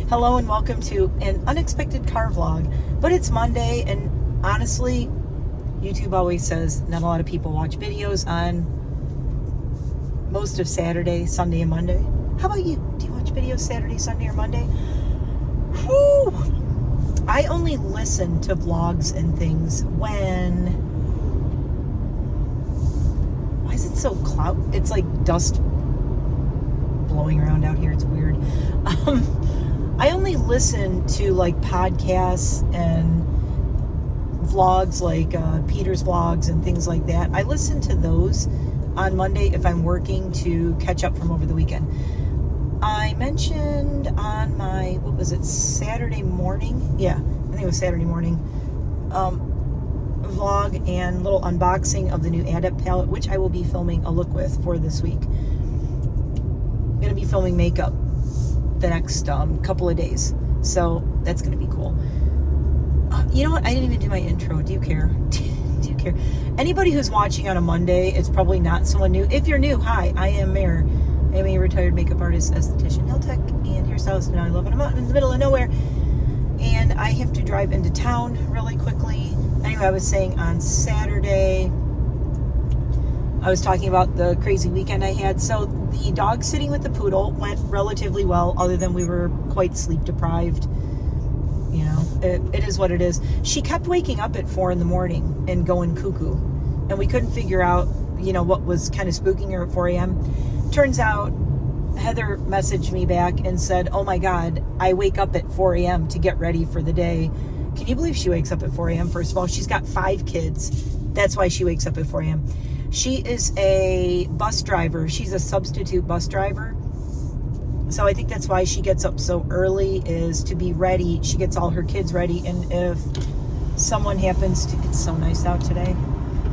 Hello and welcome to an unexpected car vlog. But it's Monday, and honestly, YouTube always says not a lot of people watch videos on most of Saturday, Sunday, and Monday. How about you? Do you watch videos Saturday, Sunday, or Monday? Whew! I only listen to vlogs and things when... Why is it so cloud? It's like dust blowing around out here. It's weird. I only listen to like podcasts and vlogs, like Peter's vlogs and things like that. I listen to those on Monday if I'm working to catch up from over the weekend. I mentioned on my, what was it, Saturday morning? Yeah, I think it was Saturday morning. Vlog and little unboxing of the new Adept palette, which I will be filming a look with for this week. I'm going to be filming makeup the next couple of days, so that's going to be cool. You know what? I didn't even do my intro. Do you care? Do you care? Anybody who's watching on a Monday, it's probably not someone new. If you're new, hi, I am Mare. I am a retired makeup artist, esthetician, nail tech, and hairstylist, and I live on a mountain in the middle of nowhere. And I have to drive into town really quickly. Anyway, I was saying on Saturday, I was talking about the crazy weekend I had. So the dog sitting with the poodle went relatively well, other than we were quite sleep deprived. You know, it is what it is. She kept waking up at 4 a.m. and going cuckoo. And we couldn't figure out, you know, what was kind of spooking her at 4 a.m. Turns out Heather messaged me back and said, oh my God, I wake up at 4 a.m. to get ready for the day. Can you believe she wakes up at 4 a.m.? First of all, she's got 5 kids. That's why she wakes up at 4 a.m. She is a bus driver. She's a substitute bus driver. So I think that's why she gets up so early, is to be ready. She gets all her kids ready. And if someone happens to... It's so nice out today.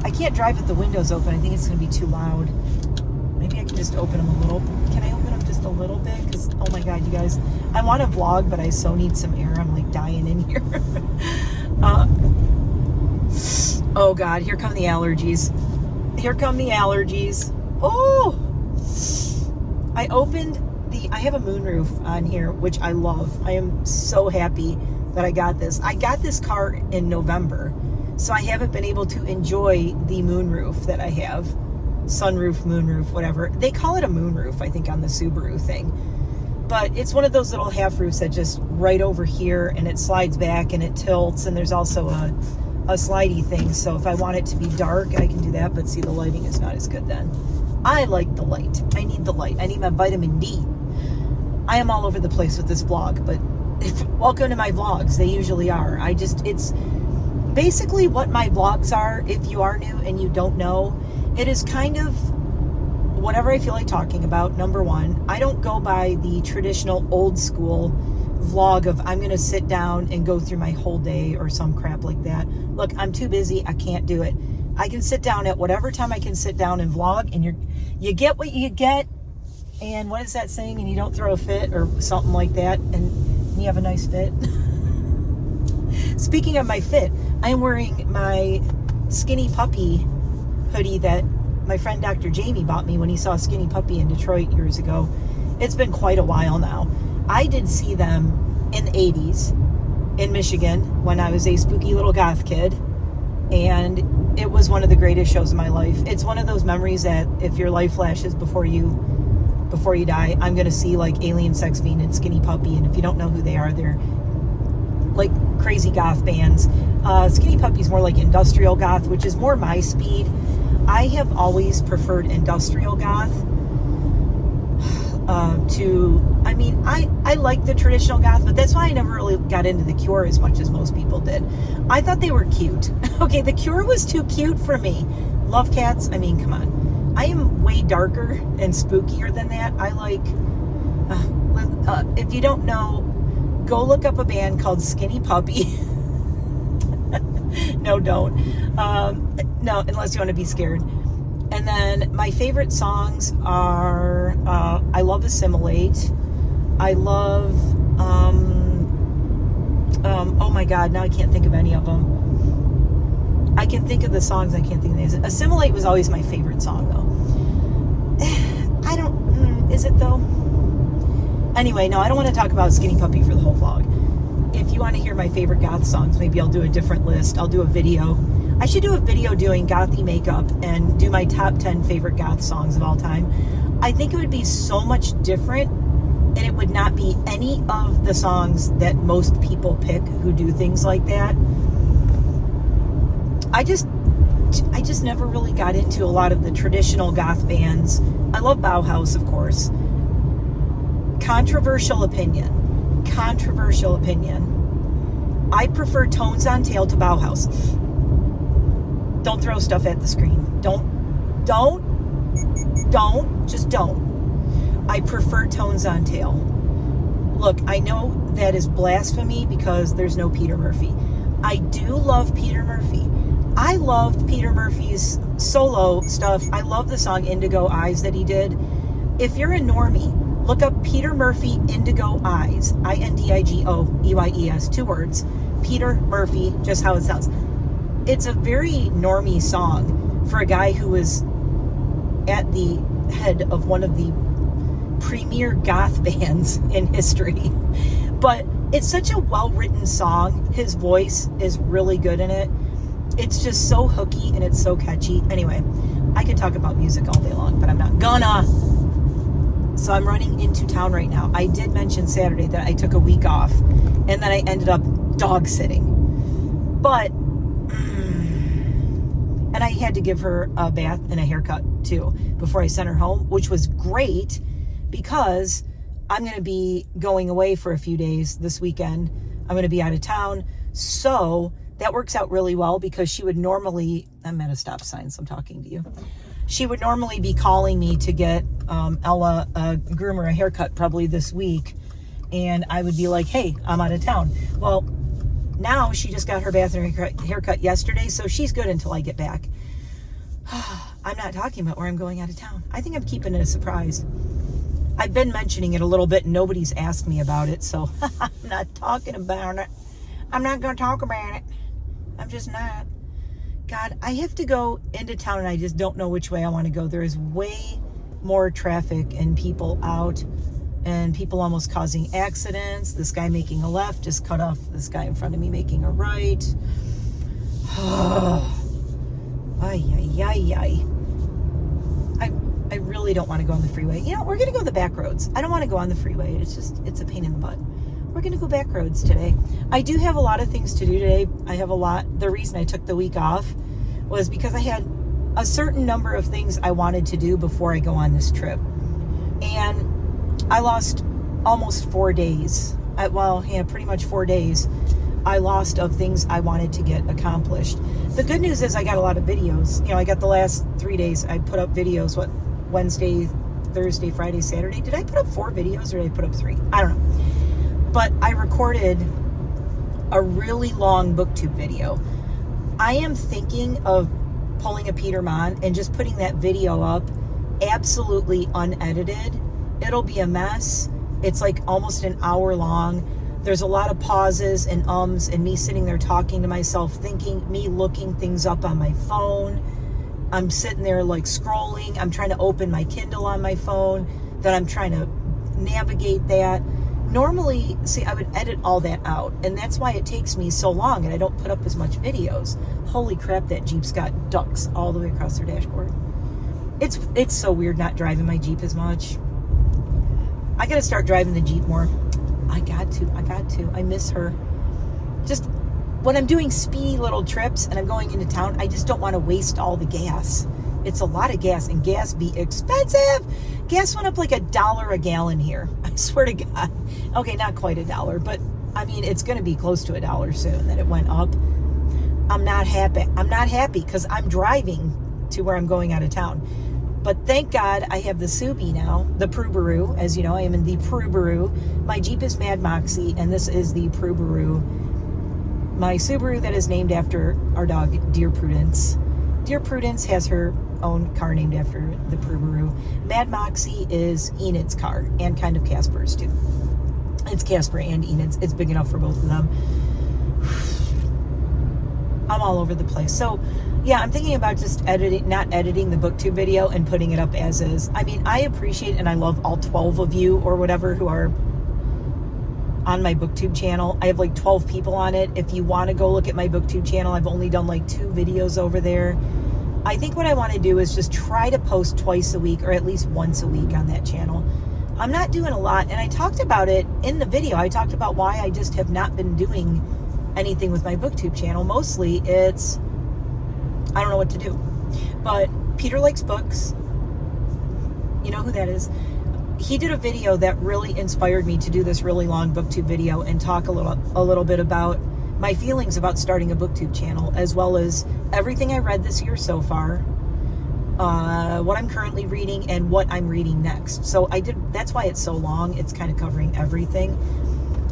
I can't drive with the windows open. I think it's going to be too loud. Maybe I can just open them a little. Can I open them just a little bit? Because, oh my God, you guys, I want to vlog, but I so need some air. I'm like dying in here. Oh God, here come the allergies. Here come the allergies. Oh, I opened I have a moonroof on here, which I love. I am so happy that I got this. I got this car in November, so I haven't been able to enjoy the moonroof that I have. Sunroof, moonroof, whatever. They call it a moonroof, I think, on the Subaru thing. But it's one of those little half roofs that just right over here, and it slides back and it tilts, and there's also a slidey thing. So if I want it to be dark, I can do that. But see, the lighting is not as good then. I like the light. I need the light. I need my vitamin D. I am all over the place with this vlog, but welcome to my vlogs. They usually are. It's basically what my vlogs are. If you are new and you don't know, it is kind of whatever I feel like talking about. Number one, I don't go by the traditional old school vlog of I'm going to sit down and go through my whole day or some crap like that. Look, I'm too busy. I can't do it. I can sit down at whatever time I can sit down and vlog, and you get what you get. And what is that saying? And you don't throw a fit or something like that, and you have a nice fit. Speaking of my fit, I'm wearing my Skinny Puppy hoodie that my friend Dr. Jamie bought me when he saw Skinny Puppy in Detroit years ago. It's been quite a while now. I did see them in the 80s in Michigan when I was a spooky little goth kid, and it was one of the greatest shows of my life. It's one of those memories that if your life flashes before you die, I'm going to see like Alien Sex Fiend and Skinny Puppy, and if you don't know who they are, they're like crazy goth bands. Skinny Puppy's more like industrial goth, which is more my speed. I have always preferred industrial goth I like the traditional goth, but that's why I never really got into The Cure as much as most people did. I thought they were cute. Okay, The Cure was too cute for me. Love Cats, I mean, come on. I am way darker and spookier than that. I like, if you don't know, go look up a band called Skinny Puppy. No, don't. No, unless you want to be scared. And then my favorite songs are, I love Assimilate. I love, oh my God, now I can't think of any of them. I can think of the songs, I can't think of the names. Assimilate was always my favorite song, though. Is it though? Anyway, no, I don't want to talk about Skinny Puppy for the whole vlog. If you want to hear my favorite goth songs, maybe I'll do a different list. I'll do a video. I should do a video doing gothy makeup and do my top 10 favorite goth songs of all time. I think it would be so much different, and it would not be any of the songs that most people pick who do things like that. I just never really got into a lot of the traditional goth bands. I love Bauhaus, of course. Controversial opinion. I prefer Tones on Tail to Bauhaus. Don't throw stuff at the screen. Just don't. I prefer Tones on Tail. Look, I know that is blasphemy because there's no Peter Murphy. I do love Peter Murphy. I loved Peter Murphy's solo stuff. I love the song Indigo Eyes that he did. If you're a normie, look up Peter Murphy Indigo Eyes. INDIGOEYES, 2 words. Peter Murphy, just how it sounds. It's a very normie song for a guy who was at the head of one of the premier goth bands in history. But it's such a well-written song. His voice is really good in it. It's just so hooky and it's so catchy. Anyway, I could talk about music all day long, but I'm not gonna. So I'm running into town right now. I did mention Saturday that I took a week off, and then I ended up dog sitting. But, and I had to give her a bath and a haircut too before I sent her home, which was great because I'm going to be going away for a few days this weekend. I'm going to be out of town. So that works out really well because she would normally, I'm at a stop sign, so I'm talking to you. She would normally be calling me to get Ella a groomer, a haircut probably this week. And I would be like, hey, I'm out of town. Well, now she just got her bath and haircut yesterday, so she's good until I get back. I'm not talking about where I'm going out of town. I think I'm keeping it a surprise. I've been mentioning it a little bit and nobody's asked me about it, so I'm not talking about it. I'm not going to talk about it. I'm just not. God, I have to go into town and I just don't know which way I want to go. There is way more traffic and people out and people almost causing accidents. This guy making a left just cut off this guy in front of me making a right. I really don't want to go on the freeway. You know, we're going to go the back roads. I don't want to go on the freeway. It's a pain in the butt. We're going to go back roads today. I do have a lot of things to do today. I have a lot. The reason I took the week off was because I had a certain number of things I wanted to do before I go on this trip. And I lost almost 4 days. Pretty much 4 days I lost of things I wanted to get accomplished. The good news is I got a lot of videos. You know, I got the last 3 days I put up videos, Wednesday, Thursday, Friday, Saturday. Did I put up 4 videos or did I put up 3? I don't know. But I recorded a really long booktube video. I am thinking of pulling a Peter Mon and just putting that video up absolutely unedited. It'll be a mess. It's like almost an hour long. There's a lot of pauses and ums and me sitting there talking to myself, thinking, me looking things up on my phone. I'm sitting there like scrolling. I'm trying to open my Kindle on my phone. Then I'm trying to navigate that. Normally, I would edit all that out, and that's why it takes me so long and I don't put up as much videos. Holy crap, that Jeep's got ducks all the way across their dashboard. It's so weird not driving my Jeep as much. I gotta start driving the Jeep more. I got to. I miss her. Just when I'm doing speedy little trips and I'm going into town, I just don't want to waste all the gas. It's a lot of gas, and gas be expensive. Gas went up like $1 a gallon here. I swear to God. Okay, not quite $1, but I mean, it's going to be close to $1 soon that it went up. I'm not happy. I'm not happy because I'm driving to where I'm going out of town. But thank God I have the Subi now, the Prubaru. As you know, I am in the Prubaru. My Jeep is Mad Moxie, and this is the Prubaru. My Subaru that is named after our dog, Dear Prudence. Dear Prudence has her own car named after the Prubaru. Mad Moxie is Enid's car, and kind of Casper's too. It's Casper and Enid's. It's big enough for both of them. I'm all over the place. So yeah, I'm thinking about just not editing the booktube video and putting it up as is. I mean, I appreciate and I love all 12 of you or whatever who are on my BookTube channel. I have like 12 people on it. If you want to go look at my BookTube channel, I've only done like 2 videos over there. I think what I want to do is just try to post twice a week or at least once a week on that channel. I'm not doing a lot, and I talked about it in the video. I talked about why I just have not been doing anything with my BookTube channel. Mostly it's, I don't know what to do. But Peter Likes Books, you know who that is? He did a video that really inspired me to do this really long BookTube video and talk a little bit about my feelings about starting a BookTube channel, as well as everything I read this year so far, what I'm currently reading, and what I'm reading next. So that's why it's so long. It's kind of covering everything.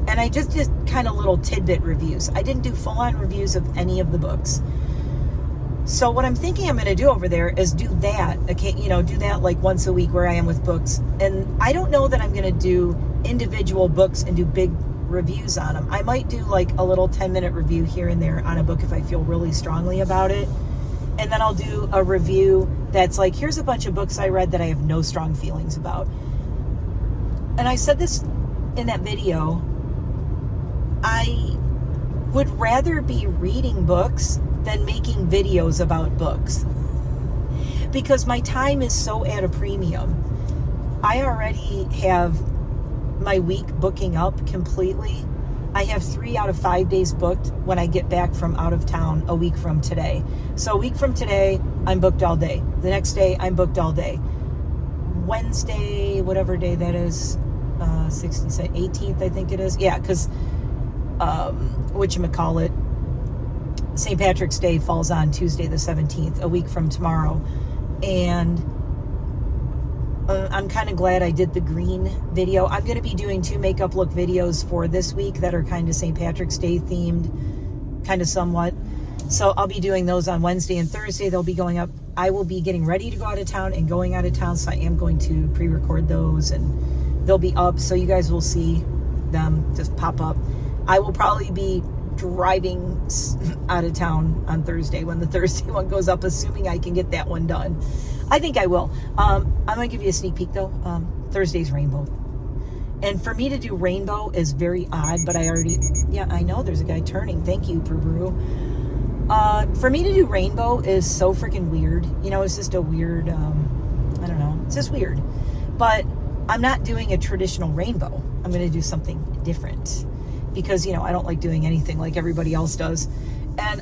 And I just did kind of little tidbit reviews. I didn't do full-on reviews of any of the books. So what I'm thinking I'm going to do over there is do that, okay, do that like once a week where I am with books. And I don't know that I'm going to do individual books and do big reviews on them. I might do like a little 10-minute review here and there on a book if I feel really strongly about it. And then I'll do a review that's like, here's a bunch of books I read that I have no strong feelings about. And I said this in that video, I would rather be reading books than making videos about books, because my time is so at a premium. I already have my week booking up completely. I have 3 out of 5 days booked when I get back from out of town a week from today. So a week from today, I'm booked all day. The next day, I'm booked all day. Wednesday, whatever day that is, 18th, I think it is. Yeah, because whatchamacallit, St. Patrick's Day falls on Tuesday the 17th, a week from tomorrow. And I'm kind of glad I did the green video. I'm going to be doing 2 makeup look videos for this week that are kind of St. Patrick's Day themed, kind of somewhat. So I'll be doing those on Wednesday and Thursday. They'll be going up. I will be getting ready to go out of town and going out of town, so I am going to pre-record those, and they'll be up, so you guys will see them just pop up. I will probably be driving out of town on Thursday when the Thursday one goes up, assuming I can get that one done. I think I will. I'm going to give you a sneak peek though. Thursday's rainbow. And for me to do rainbow is very odd, but yeah, I know there's a guy turning. Thank you, Brew. For me to do rainbow is so freaking weird. It's just a weird, I don't know. It's just weird. But I'm not doing a traditional rainbow. I'm going to do something different, because, I don't like doing anything like everybody else does. And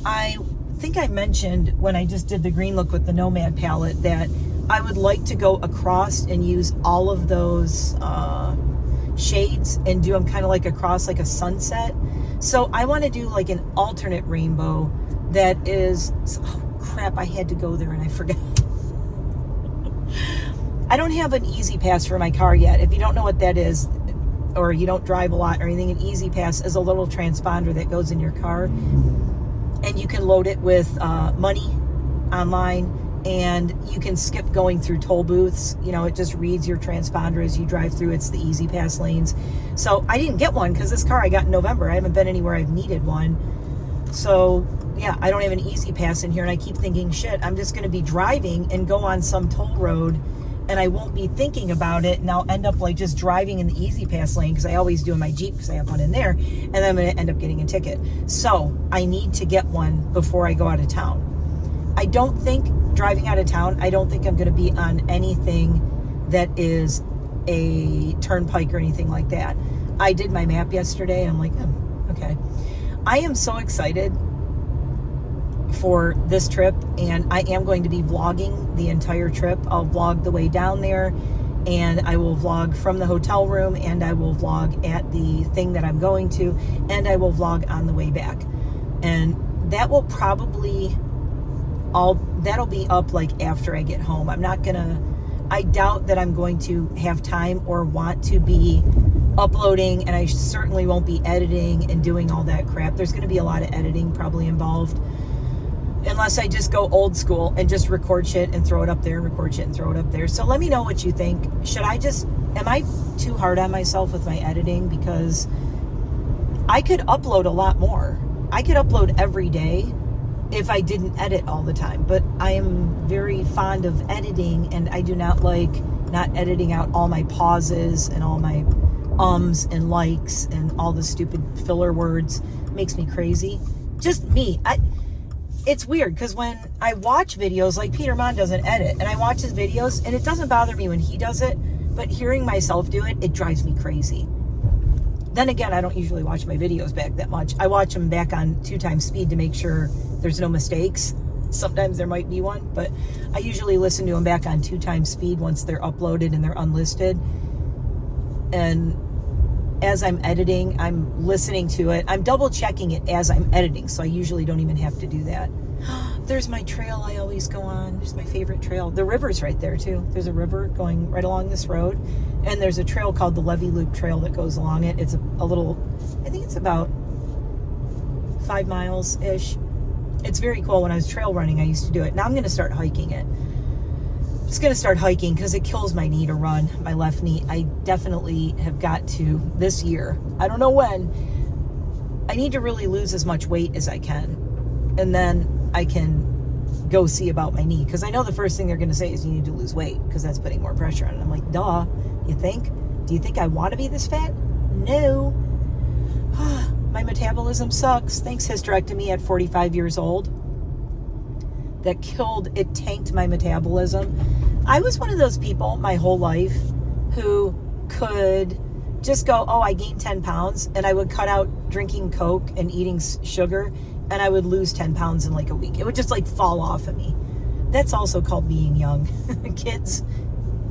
I think I mentioned when I just did the green look with the Nomad palette that I would like to go across and use all of those shades and do them kind of like across, like a sunset. So I want to do like an alternate rainbow that is, oh crap, I had to go there and I forgot. I don't have an Easy Pass for my car yet. If you don't know what that is, or you don't drive a lot or anything, an Easy Pass is a little transponder that goes in your car, and you can load it with money online, and you can skip going through toll booths. It just reads your transponder as you drive through. It's the Easy Pass lanes. So I didn't get one because this car I got in November. I haven't been anywhere I've needed one. So yeah, I don't have an Easy Pass in here, and I keep thinking, shit, I'm just going to be driving and go on some toll road, and I won't be thinking about it, and I'll end up like just driving in the Easy Pass lane, because I always do in my Jeep because I have one in there, and then I'm going to end up getting a ticket. So I need to get one before I go out of town. I don't think driving out of town, I don't think I'm going to be on anything that is a turnpike or anything like that. I did my map yesterday, and I'm like, oh, okay. I am so excited for this trip, and I am going to be vlogging the entire trip. I'll vlog the way down there, and I will vlog from the hotel room, and I will vlog at the thing that I'm going to, and I will vlog on the way back. And that will probably that'll be up like after I get home. I doubt that I'm going to have time or want to be uploading, and I certainly won't be editing and doing all that crap. There's going to be a lot of editing probably involved, unless I just go old school and just record shit and throw it up there, and record shit and throw it up there. So let me know what you think. Am I too hard on myself with my editing? Because I could upload a lot more. I could upload every day if I didn't edit all the time. But I am very fond of editing, and I do not like not editing out all my pauses and all my ums and likes and all the stupid filler words. Makes me crazy. Just me. It's weird because when I watch videos, like Peter Mon doesn't edit, and I watch his videos, and it doesn't bother me when he does it, but hearing myself do it, it drives me crazy. Then again, I don't usually watch my videos back that much. I watch them back on 2x speed to make sure there's no mistakes. Sometimes there might be one, but I usually listen to them back on 2x speed once they're uploaded and they're unlisted. And as I'm editing, I'm listening to it. I'm double checking it as I'm editing, so I usually don't even have to do that. There's my trail I always go on. There's my favorite trail. The river's right there too. There's a river going right along this road, and there's a trail called the Levy Loop Trail that goes along it. It's a little, I think it's about 5 miles-ish. It's very cool. When I was trail running, I used to do it. Now I'm going to start hiking it. I'm just going to start hiking because it kills my knee to run, my left knee. I definitely have got to this year. I don't know when. I need to really lose as much weight as I can. And then I can go see about my knee. Because I know the first thing they're going to say is you need to lose weight because that's putting more pressure on it. I'm like, duh. You think? Do you think I want to be this fat? No. My metabolism sucks. Thanks, hysterectomy at 45 years old. That it tanked my metabolism. I was one of those people my whole life who could just go, oh, I gained 10 pounds, and I would cut out drinking Coke and eating sugar, and I would lose 10 pounds in like a week. It would just like fall off of me. That's also called being young. Kids,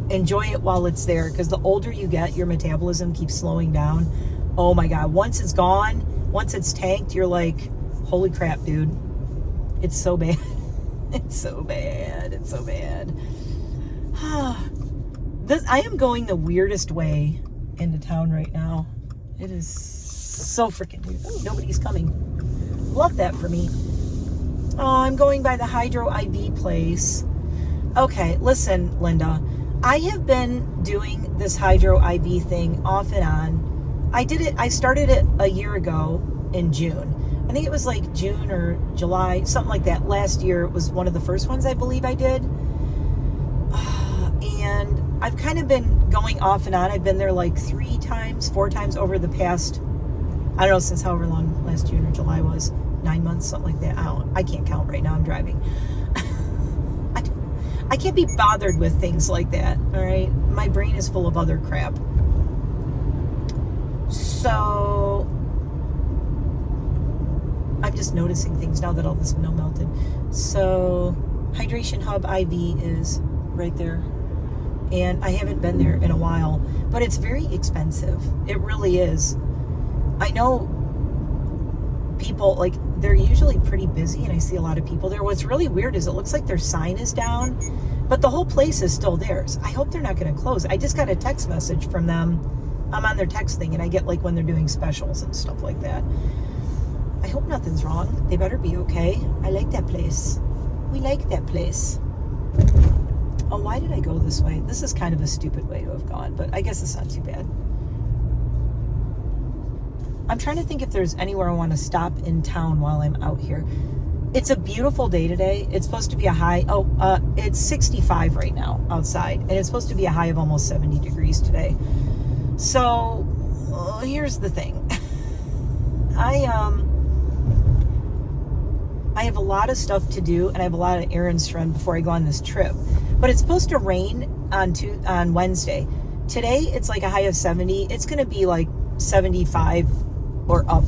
enjoy it while it's there, because the older you get, your metabolism keeps slowing down. Oh my God, once it's gone, once it's tanked, you're like, holy crap, dude. It's so bad. It's so bad. It's so bad. I am going the weirdest way into town right now. It is so freaking weird. Oh, nobody's coming. Love that for me. Oh, I'm going by the Hydro IV place. Okay, listen, Linda. I have been doing this Hydro IV thing off and on. I started it a year ago in June. I think it was like June or July, something like that. Last year it was one of the first ones I believe I did. And I've kind of been going off and on. I've been there like 4 times over the past, I don't know, since however long last June or July was, 9 months, something like that. I can't count right now. I'm driving. I can't be bothered with things like that. All right. My brain is full of other crap. So I'm just noticing things now that all the snow melted. So Hydration Hub IV is right there. And I haven't been there in a while, but it's very expensive. It really is. I know people, like, they're usually pretty busy, and I see a lot of people there. What's really weird is it looks like their sign is down, but the whole place is still theirs. I hope they're not going to close. I just got a text message from them. I'm on their text thing, and I get like when they're doing specials and stuff like that. I hope nothing's wrong. They better be okay. I like that place. We like that place. Oh, why did I go this way? This is kind of a stupid way to have gone, but I guess it's not too bad. I'm trying to think if there's anywhere I want to stop in town while I'm out here. It's a beautiful day today. It's supposed to be a high. It's 65 right now outside, and it's supposed to be a high of almost 70 degrees today. So here's the thing. I have a lot of stuff to do, and I have a lot of errands to run before I go on this trip. But it's supposed to rain on Wednesday. Today, it's like a high of 70. It's going to be like 75 or up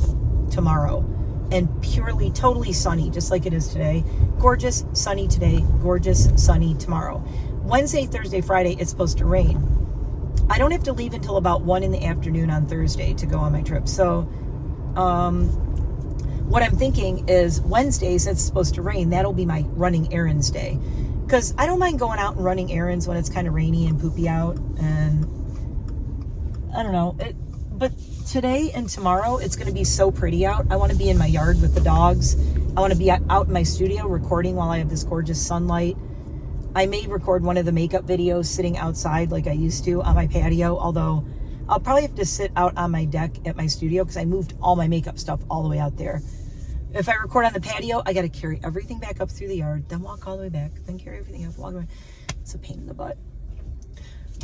tomorrow. And purely, totally sunny, just like it is today. Gorgeous, sunny today. Gorgeous, sunny tomorrow. Wednesday, Thursday, Friday, it's supposed to rain. I don't have to leave until about 1 in the afternoon on Thursday to go on my trip. So, what I'm thinking is Wednesday, since it's supposed to rain, that'll be my running errands day. Because I don't mind going out and running errands when it's kind of rainy and poopy out. And I don't know. But today and tomorrow, it's going to be so pretty out. I want to be in my yard with the dogs. I want to be out in my studio recording while I have this gorgeous sunlight. I may record one of the makeup videos sitting outside like I used to on my patio. Although I'll probably have to sit out on my deck at my studio because I moved all my makeup stuff all the way out there. If I record on the patio, I got to carry everything back up through the yard, then walk all the way back, then carry everything up, walk away. It's a pain in the butt.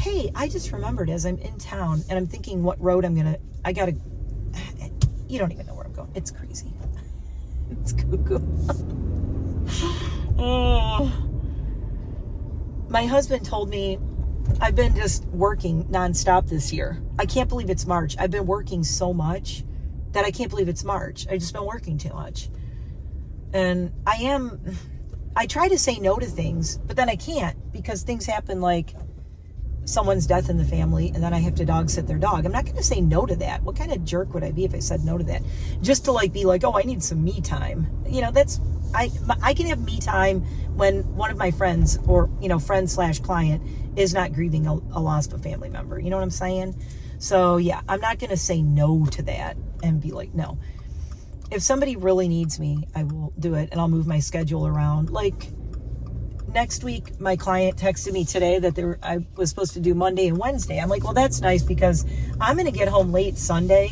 hey, I just remembered as I'm in town and I'm thinking what road I gotta, you don't even know where I'm going. It's crazy. It's cuckoo. Oh. My husband told me I've been just working nonstop this year. I can't believe it's March. I've been working so much that I can't believe it's March. I've just been working too much. And I try to say no to things, but then I can't because things happen like someone's death in the family and then I have to dog sit their dog. I'm not going to say no to that. What kind of jerk would I be if I said no to that? Just to like be like, oh, I need some me time. You know, I can have me time when one of my friends or, you know, friend/client is not grieving a loss of a family member. You know what I'm saying? So yeah, I'm not going to say no to that and be like, no. If somebody really needs me, I will do it and I'll move my schedule around. Like next week, my client texted me today that I was supposed to do Monday and Wednesday. I'm like, well, that's nice because I'm going to get home late Sunday.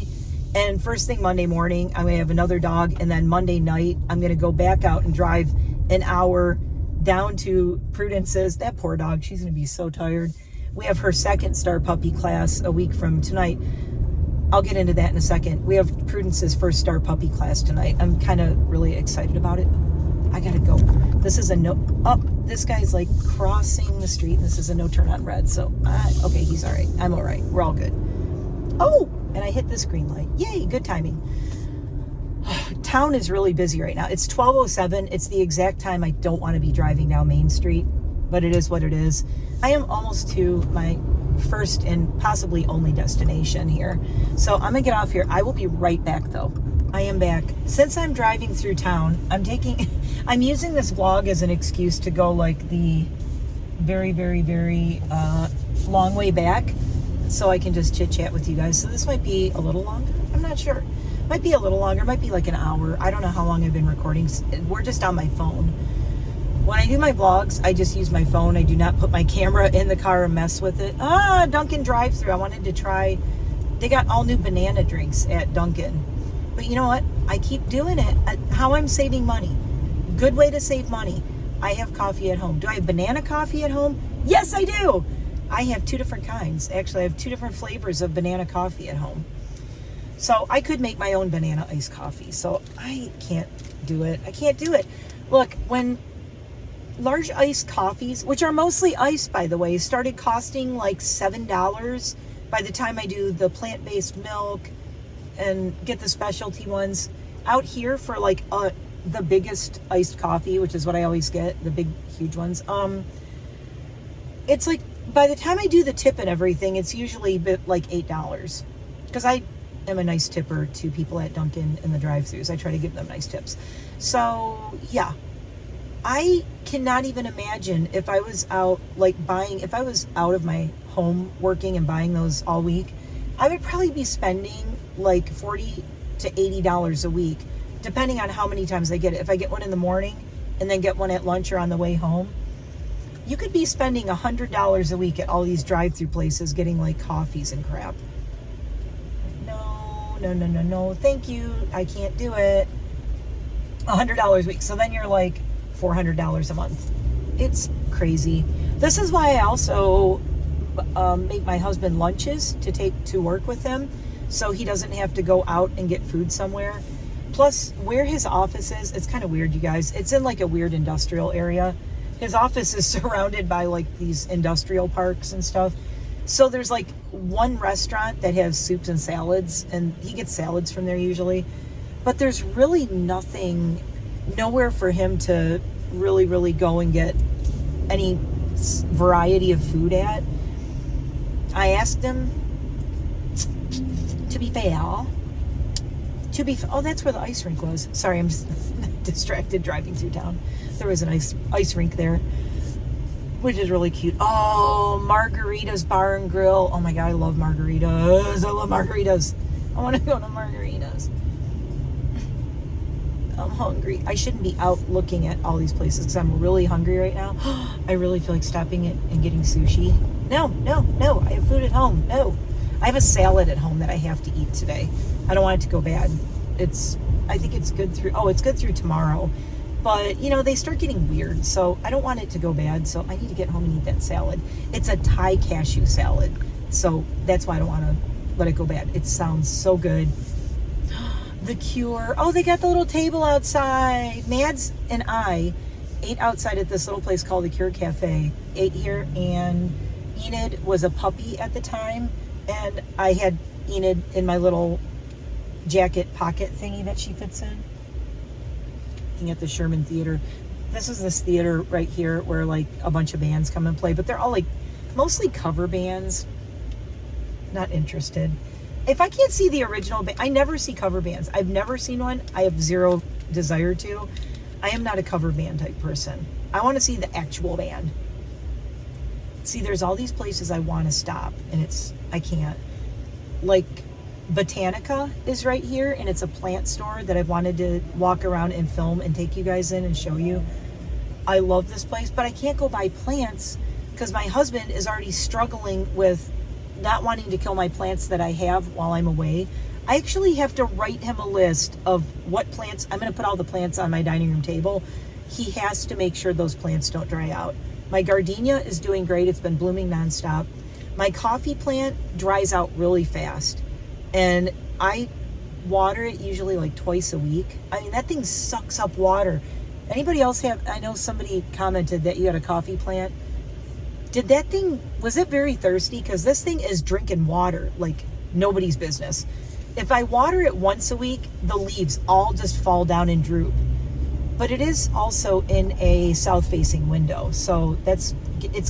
And first thing Monday morning, I'm going to have another dog. And then Monday night, I'm going to go back out and drive an hour down to Prudence's. That poor dog, she's going to be so tired. We have her second star puppy class a week from tonight. I'll get into that in a second. We have Prudence's first star puppy class tonight. I'm kind of really excited about it. I got to go. This is a no. Oh, this guy's like crossing the street. This is a no turn on red. So, okay, he's all right. I'm all right. We're all good. Oh, and I hit this green light. Yay, good timing. Town is really busy right now. It's 12:07. It's the exact time I don't want to be driving down Main Street, but it is what it is. I am almost to my first and possibly only destination here. So I'm gonna get off here. I will be right back though. I am back. Since I'm driving through town, I'm using this vlog as an excuse to go like the very, very, very long way back so I can just chit chat with you guys. So this might be a little longer. I'm not sure. Might be a little longer. Might be like an hour. I don't know how long I've been recording. We're just on my phone. When I do my vlogs, I just use my phone. I do not put my camera in the car and mess with it. Dunkin' drive-thru. I wanted to try. They got all new banana drinks at Dunkin'. But you know what? I keep doing it. How I'm saving money. Good way to save money. I have coffee at home. Do I have banana coffee at home? Yes, I do. I have two different kinds. Actually, I have two different flavors of banana coffee at home. So I could make my own banana iced coffee. So I can't do it. I can't do it. Look, when large iced coffees, which are mostly iced, by the way, started costing like $7 by the time I do the plant-based milk and get the specialty ones out here for like the biggest iced coffee, which is what I always get, the big, huge ones. It's like, by the time I do the tip and everything, it's usually like $8 because I am a nice tipper to people at Dunkin' in the drive-thrus. I try to give them nice tips. So yeah, I cannot even imagine if I was out if I was out of my home working and buying those all week, I would probably be spending like $40 to $80 a week, depending on how many times I get it. If I get one in the morning and then get one at lunch or on the way home, you could be spending $100 a week at all these drive-through places getting like coffees and crap. No, thank you. I can't do it. $100 a week. So then you're like $400 a month. It's crazy. This is why I also make my husband lunches to take to work with him so he doesn't have to go out and get food somewhere. Plus, where his office is, it's kind of weird, you guys. It's in like a weird industrial area. His office is surrounded by like these industrial parks and stuff. So there's like one restaurant that has soups and salads, and he gets salads from there usually. But there's really nowhere for him to really go and get any variety of food at. I asked him, to be fair, oh, that's where the ice rink was. Sorry, I'm just distracted driving through town. There was an ice rink there, which is really cute. Oh, Margarita's Bar and Grill. Oh my God, I love margaritas. I love margaritas. I want to go to margaritas. I'm hungry. I shouldn't be out looking at all these places because I'm really hungry right now. I really feel like stopping it and getting sushi. No. I have food at home. No. I have a salad at home that I have to eat today. I don't want it to go bad. I think it's good through tomorrow. But, you know, they start getting weird, so I don't want it to go bad, so I need to get home and eat that salad. It's a Thai cashew salad, so that's why I don't want to let it go bad. It sounds so good. The Cure. Oh, they got the little table outside. Mads and I ate outside at this little place called the Cure Cafe. Ate here, and Enid was a puppy at the time, and I had Enid in my little jacket pocket thingy that she fits in. Looking at the Sherman Theater. This is this theater right here where like a bunch of bands come and play, but they're all like mostly cover bands. Not interested. If I can't see the original band, I never see cover bands. I've never seen one. I have zero desire to. I am not a cover band type person. I want to see the actual band. See, there's all these places I want to stop, and I can't. Like, Botanica is right here, and it's a plant store that I've wanted to walk around and film and take you guys in and show you. I love this place, but I can't go buy plants because my husband is already struggling with not wanting to kill my plants that I have while I'm away. I actually have to write him a list of what plants. I'm going to put all the plants on my dining room table. He has to make sure those plants don't dry out. My gardenia is doing great. It's been blooming nonstop. My coffee plant dries out really fast, and I water it usually like twice a week. I mean, that thing sucks up water. Anybody else have, I know somebody commented that you had a coffee plant. Did that thing, was it very thirsty? Because this thing is drinking water like nobody's business. If I water it once a week, the leaves all just fall down and droop. But it is also in a south-facing window, so it's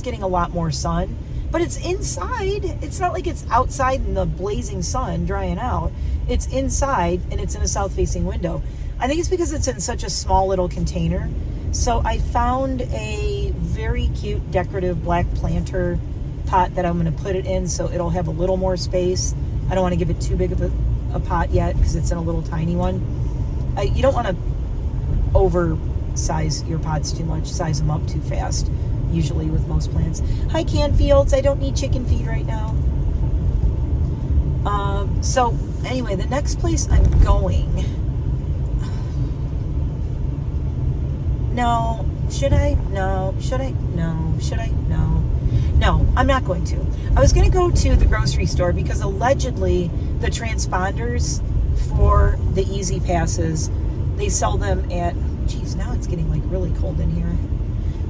getting a lot more sun. But it's inside. It's not like it's outside in the blazing sun drying out. It's inside, and it's in a south-facing window. I think it's because it's in such a small little container. So I found a very cute decorative black planter pot that I'm going to put it in so it'll have a little more space. I don't want to give it too big of a pot yet because it's in a little tiny one. You don't want to oversize your pots too much, size them up too fast, usually with most plants. Hi, Canfields. I don't need chicken feed right now. So anyway, the next place I'm going... No. Should I? No. Should I? No. Should I? No. No, I'm not going to. I was going to go to the grocery store because allegedly the transponders for the Easy Passes, they sell them at, geez, now it's getting like really cold in here.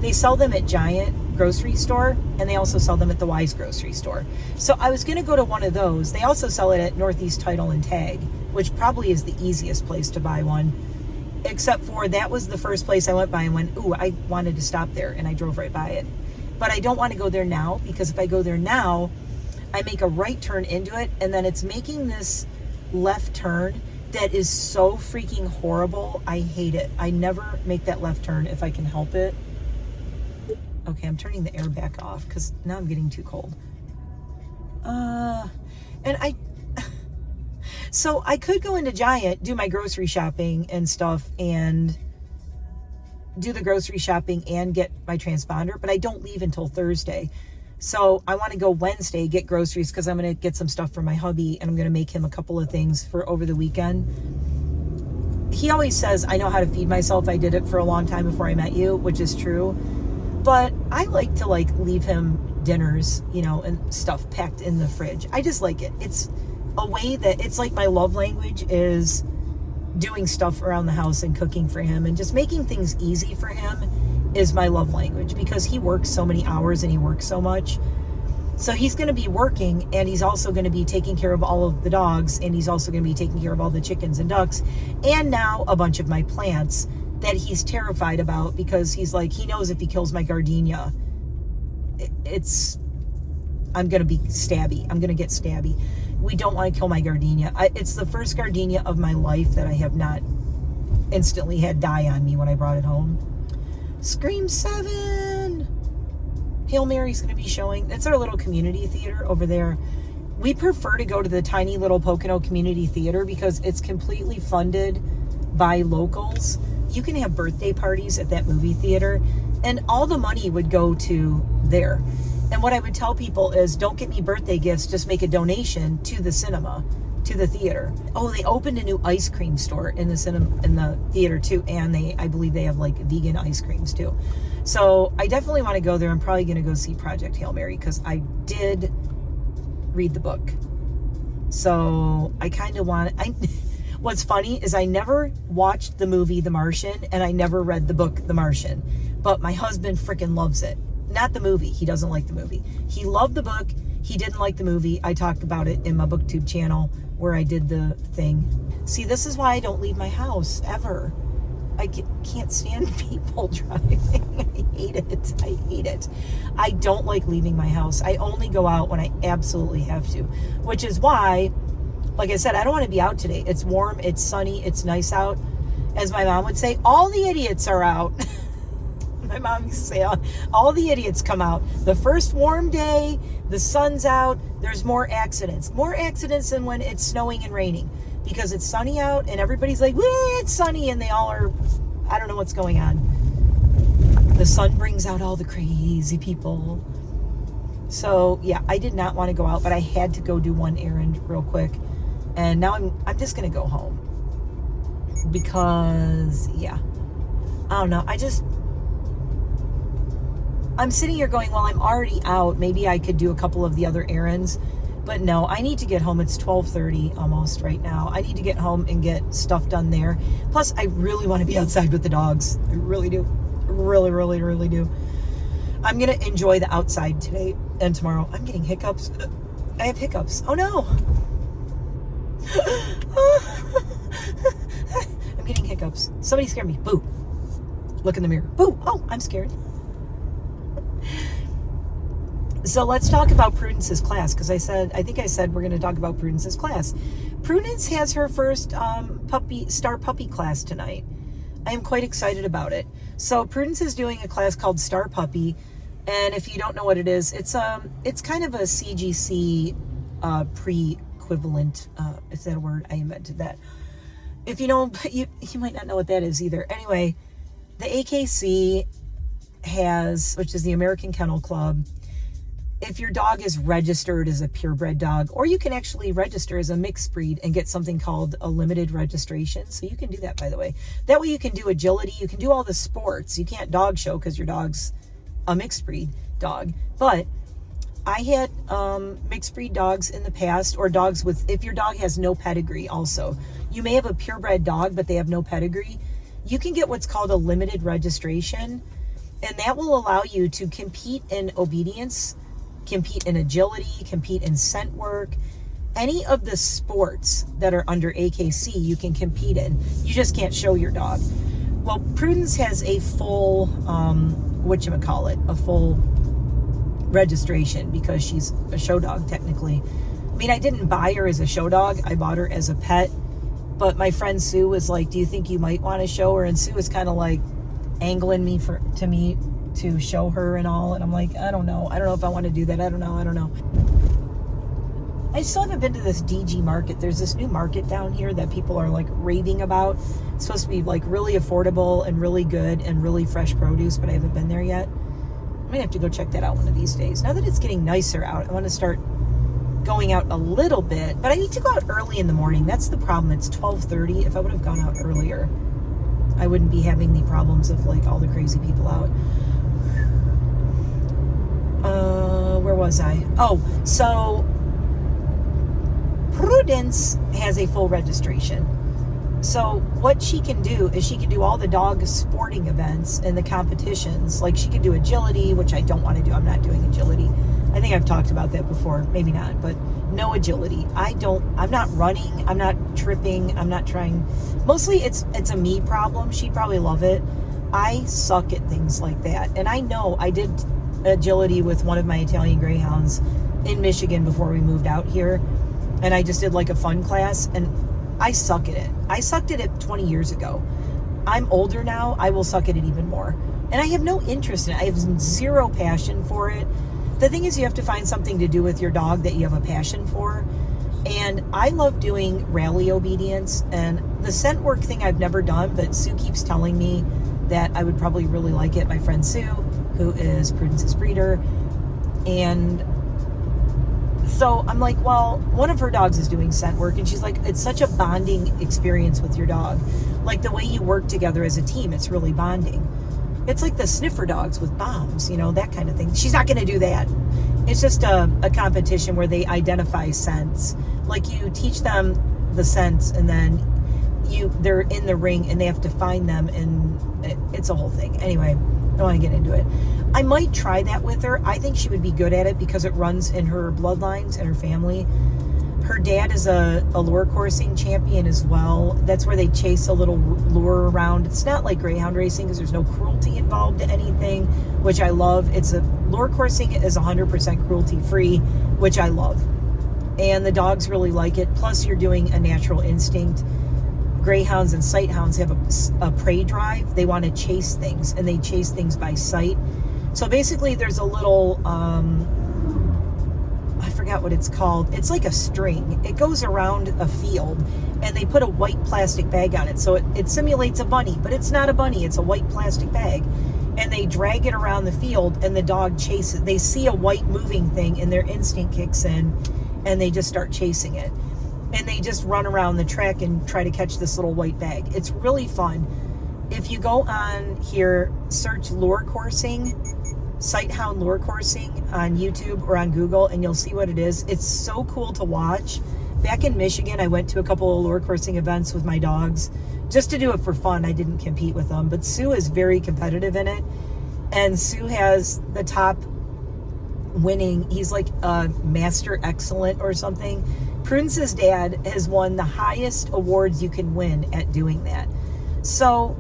They sell them at Giant grocery store, and they also sell them at the Wise grocery store. So I was going to go to one of those. They also sell it at Northeast Title and Tag, which probably is the easiest place to buy one. Except for that was the first place I went by and went, ooh, I wanted to stop there, and I drove right by it. But I don't want to go there now, because if I go there now, I make a right turn into it, and then it's making this left turn that is so freaking horrible. I hate it. I never make that left turn if I can help it. Okay, I'm turning the air back off because now I'm getting too cold. So I could go into Giant, do my grocery shopping and stuff, and do the grocery shopping and get my transponder, but I don't leave until Thursday. So I want to go Wednesday, get groceries, because I'm going to get some stuff for my hubby, and I'm going to make him a couple of things for over the weekend. He always says, I know how to feed myself. I did it for a long time before I met you, which is true. But I like to leave him dinners, and stuff packed in the fridge. I just like it. It's a way that it's like my love language is doing stuff around the house and cooking for him, and just making things easy for him is my love language, because he works so many hours and he works so much. So he's going to be working, and he's also going to be taking care of all of the dogs, and he's also going to be taking care of all the chickens and ducks, and now a bunch of my plants that he's terrified about, because he's like, he knows if he kills my gardenia, I'm going to be stabby. I'm going to get stabby. We don't want to kill my gardenia. It's the first gardenia of my life that I have not instantly had die on me when I brought it home. Scream 7! Hail Mary's going to be showing. It's our little community theater over there. We prefer to go to the tiny little Pocono Community Theater because it's completely funded by locals. You can have birthday parties at that movie theater, and all the money would go to there. And what I would tell people is, don't get me birthday gifts, just make a donation to the cinema. to the theater. Oh, they opened a new ice cream store in the cinema, in the theater too, and I believe they have like vegan ice creams too. So I definitely want to go there. I'm probably going to go see Project Hail Mary because I did read the book. So I kind of want what's funny is I never watched the movie The Martian and I never read the book The Martian, but my husband freaking loves it. Not the movie. He doesn't like the movie. He loved the book. He didn't like the movie. I talked about it in my booktube channel where I did the thing. See, this is why I don't leave my house ever. I can't stand people driving. I hate it. I hate it. I don't like leaving my house. I only go out when I absolutely have to, which is why, like I said, I don't want to be out today. It's warm. It's sunny. It's nice out. As my mom would say, all the idiots are out. My mom used to say, all the idiots come out. The first warm day, the sun's out, there's more accidents. More accidents than when it's snowing and raining. Because it's sunny out and everybody's like, wee, it's sunny, and they all are, I don't know what's going on. The sun brings out all the crazy people. So yeah, I did not want to go out, but I had to go do one errand real quick. And now I'm just going to go home. Because, yeah, I don't know. I'm sitting here going, well, I'm already out. Maybe I could do a couple of the other errands. But no, I need to get home. It's 12:30 almost right now. I need to get home and get stuff done there. Plus, I really want to be outside with the dogs. I really do. Really, really, really do. I'm going to enjoy the outside today and tomorrow. I'm getting hiccups. I have hiccups. Oh, no. I'm getting hiccups. Somebody scared me. Boo. Look in the mirror. Boo. Oh, I'm scared. So let's talk about Prudence's class, because I think I said we're going to talk about Prudence's class. Prudence has her first Star Puppy class tonight. I am quite excited about it. So Prudence is doing a class called Star Puppy, and if you don't know what it is, it's kind of a CGC pre-equivalent. Is that a word? I invented that. If you know, you might not know what that is either. Anyway, the AKC has, which is the American Kennel Club. If your dog is registered as a purebred dog, or you can actually register as a mixed breed and get something called a limited registration. So you can do that, by the way. That way you can do agility. You can do all the sports. You can't dog show because your dog's a mixed breed dog. But I had mixed breed dogs in the past, or dogs with, if your dog has no pedigree also. You may have a purebred dog, but they have no pedigree. You can get what's called a limited registration, and that will allow you to compete in obedience, compete in agility, compete in scent work. Any of the sports that are under AKC, you can compete in. You just can't show your dog. Well, Prudence has a full, a full registration because she's a show dog, technically. I mean, I didn't buy her as a show dog. I bought her as a pet. But my friend Sue was like, do you think you might want to show her? And Sue was kind of like angling me to show her and all, and I'm like, I don't know if I want to do that. I don't know. I still haven't been to this DG market. There's this new market down here that people are like raving about. It's supposed to be like really affordable and really good and really fresh produce, but I haven't been there yet. I'm gonna have to go check that out one of these days. Now that it's getting nicer out, I want to start going out a little bit, but I need to go out early in the morning. That's the problem. It's 12:30. If I would have gone out earlier, I wouldn't be having the problems of like all the crazy people out. Where was I? Oh, so Prudence has a full registration. So what she can do is she can do all the dog sporting events and the competitions. Like she can do agility, which I don't want to do. I'm not doing agility. I think I've talked about that before. Maybe not, but no agility. I'm not running. I'm not tripping. I'm not trying. Mostly it's a me problem. She'd probably love it. I suck at things like that. And I know I did agility with one of my Italian Greyhounds in Michigan before we moved out here. And I just did like a fun class, and I suck at it. I sucked at it 20 years ago. I'm older now. I will suck at it even more. And I have no interest in it. I have zero passion for it. The thing is, you have to find something to do with your dog that you have a passion for. And I love doing rally obedience. And the scent work thing I've never done, but Sue keeps telling me that I would probably really like it. My friend Sue, who is Prudence's breeder. And So I'm like, well, one of her dogs is doing scent work, and she's like, it's such a bonding experience with your dog. Like the way you work together as a team, it's really bonding. It's like the sniffer dogs with bombs, you know, that kind of thing. She's not going to do that. It's just a competition where they identify scents. Like you teach them the scents, and then they're in the ring and they have to find them, and it's a whole thing. Anyway, I don't want to get into it. I might try that with her. I think she would be good at it because it runs in her bloodlines and her family. Her dad is a lure coursing champion as well. That's where they chase a little lure around. It's not like greyhound racing because there's no cruelty involved to anything, which I love. Lure coursing is 100% cruelty free, which I love. And the dogs really like it. Plus you're doing a natural instinct. Greyhounds and sighthounds have a prey drive. They want to chase things, and they chase things by sight. So basically there's a little, I forgot what it's called. It's like a string. It goes around a field, and they put a white plastic bag on it. So it simulates a bunny, but it's not a bunny. It's a white plastic bag. And they drag it around the field, and the dog chases. They see a white moving thing, and their instinct kicks in, and they just start chasing it. And they just run around the track and try to catch this little white bag. It's really fun. If you go on here, search lure coursing, sighthound lure coursing on YouTube or on Google, and you'll see what it is. It's so cool to watch. Back in Michigan, I went to a couple of lure coursing events with my dogs just to do it for fun. I didn't compete with them, but Sue is very competitive in it. And Sue has the top winning. He's like a master excellent or something. Prudence's dad has won the highest awards you can win at doing that. So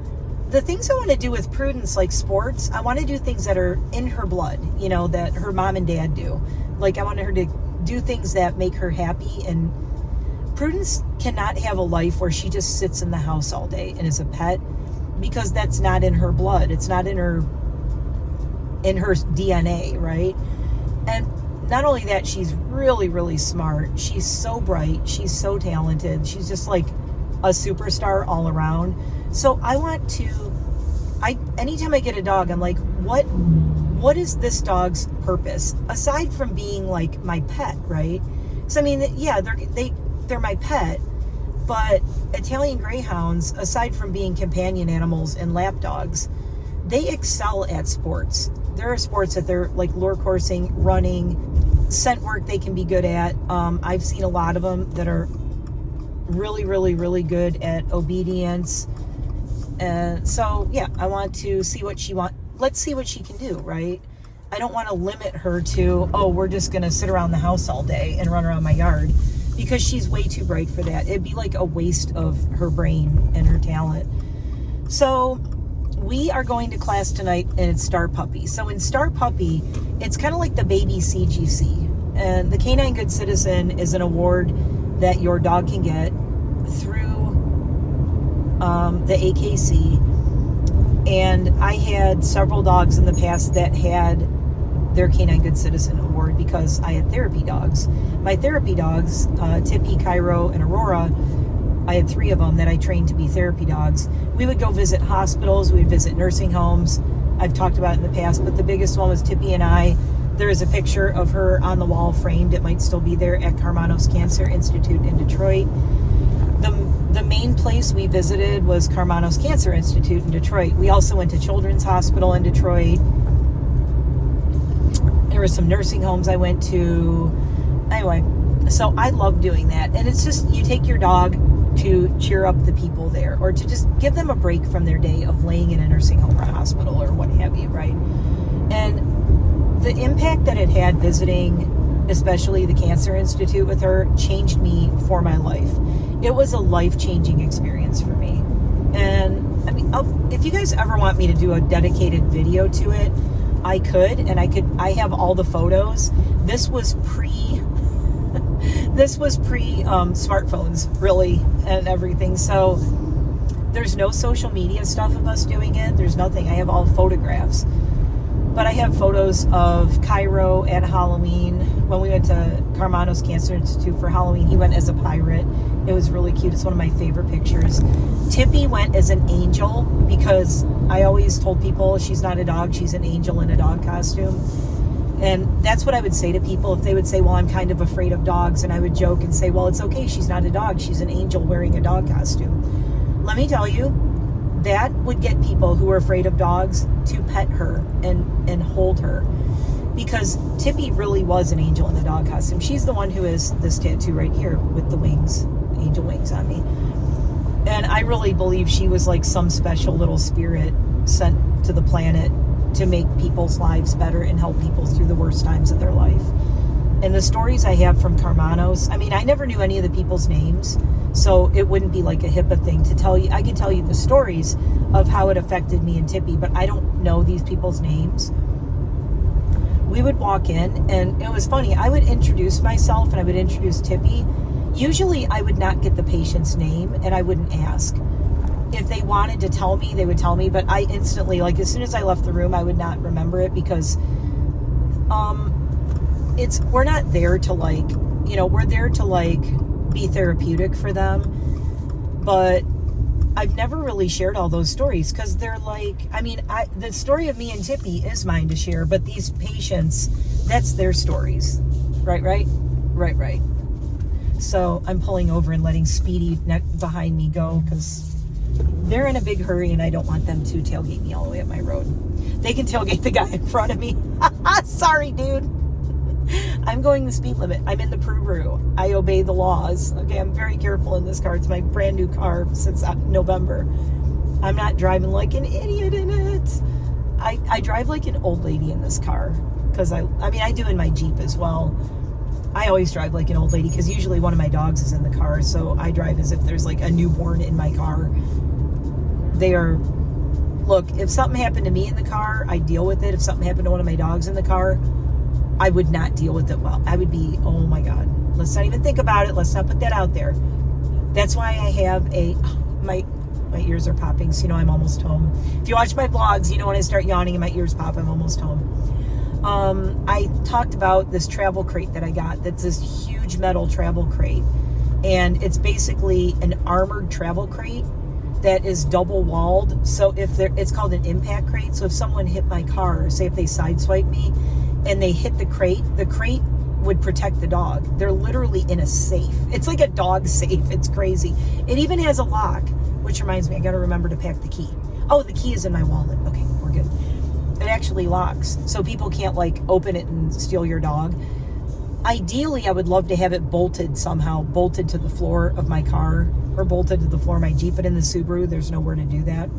the things I want to do with Prudence, like sports, I want to do things that are in her blood, you know, that her mom and dad do. Like I want her to do things that make her happy. And Prudence cannot have a life where she just sits in the house all day and is a pet, because that's not in her blood. It's not in her DNA, right? And not only that, she's really, really smart. She's so bright. She's so talented. She's just like a superstar all around. So I want to, anytime I get a dog, I'm like, what is this dog's purpose? Aside from being like my pet, right? So I mean, yeah, they're my pet, but Italian Greyhounds, aside from being companion animals and lap dogs, they excel at sports. There are sports that they're like lure coursing, running, scent work they can be good at. I've seen a lot of them that are really, really, really good at obedience. And so, yeah, I want to see what she wants. Let's see what she can do, right? I don't want to limit her to, oh, we're just going to sit around the house all day and run around my yard, because she's way too bright for that. It'd be like a waste of her brain and her talent. So we are going to class tonight, and it's Star Puppy. So in Star Puppy, it's kind of like the baby CGC. And the Canine Good Citizen is an award that your dog can get through the AKC. And I had several dogs in the past that had their Canine Good Citizen award because I had therapy dogs. My therapy dogs, Tippy, Cairo, and Aurora, I had 3 of them that I trained to be therapy dogs. We would go visit hospitals, we would visit nursing homes. I've talked about it in the past, but the biggest one was Tippy and I. There is a picture of her on the wall framed. It might still be there at Karmanos Cancer Institute in Detroit. The main place we visited was Karmanos Cancer Institute in Detroit. We also went to Children's Hospital in Detroit. There were some nursing homes I went to. Anyway, so I love doing that. And it's just, you take your dog to cheer up the people there, or to just give them a break from their day of laying in a nursing home or a hospital or what have you, right? And the impact that it had visiting, especially the Cancer Institute with her, changed me for my life. It was a life-changing experience for me. And I mean, if you guys ever want me to do a dedicated video to it, I could, and I have all the photos. This was pre smartphones, really, and everything. So there's no social media stuff of us doing it. There's nothing. I have all photographs. But I have photos of Cairo at Halloween. When we went to Karmanos Cancer Institute for Halloween, he went as a pirate. It was really cute. It's one of my favorite pictures. Tippy went as an angel, because I always told people she's not a dog, she's an angel in a dog costume. And that's what I would say to people if they would say, well, I'm kind of afraid of dogs. And I would joke and say, well, it's okay. She's not a dog. She's an angel wearing a dog costume. Let me tell you, that would get people who are afraid of dogs to pet her and hold her. Because Tippy really was an angel in the dog costume. She's the one who has this tattoo right here with the wings, angel wings on me. And I really believe she was like some special little spirit sent to the planet to make people's lives better and help people through the worst times of their life. And the stories I have from Carmanos, I mean, I never knew any of the people's names, so it wouldn't be like a HIPAA thing to tell you. I could tell you the stories of how it affected me and Tippy, but I don't know these people's names. We would walk in, and it was funny. I would introduce myself, and I would introduce Tippy. Usually, I would not get the patient's name, and I wouldn't ask. If they wanted to tell me, they would tell me, but I instantly, like as soon as I left the room, I would not remember it because we're not there to like, we're there to like be therapeutic for them, but I've never really shared all those stories because they're like, the story of me and Tippy is mine to share, but these patients, that's their stories. Right. So I'm pulling over and letting Speedy behind me go because they're in a big hurry and I don't want them to tailgate me all the way up my road. They can tailgate the guy in front of me. Sorry, dude. I'm going the speed limit. I'm in the Peru. I obey the laws. Okay, I'm very careful in this car. It's my brand new car since November. I'm not driving like an idiot in it. I drive like an old lady in this car because I do in my Jeep as well. I always drive like an old lady because usually one of my dogs is in the car, so I drive as if there's like a newborn in my car. Look, if something happened to me in the car, I'd deal with it. If something happened to one of my dogs in the car, I would not deal with it well. I would be, oh my God, let's not even think about it. Let's not put that out there. That's why I have my ears are popping, so I'm almost home. If you watch my vlogs, when I start yawning and my ears pop, I'm almost home. I talked about this travel crate that I got. That's this huge metal travel crate. And it's basically an armored travel crate that is double walled. So it's called an impact crate. So if someone hit my car, say if they sideswipe me and they hit the crate would protect the dog. They're literally in a safe. It's like a dog safe. It's crazy. It even has a lock, which reminds me, I got to remember to pack the key. Oh, the key is in my wallet. Okay, we're good. It actually locks, so people can't like open it and steal your dog. Ideally, I would love to have it bolted somehow, bolted to the floor of my car or bolted to the floor of my Jeep, but in the Subaru, there's nowhere to do that,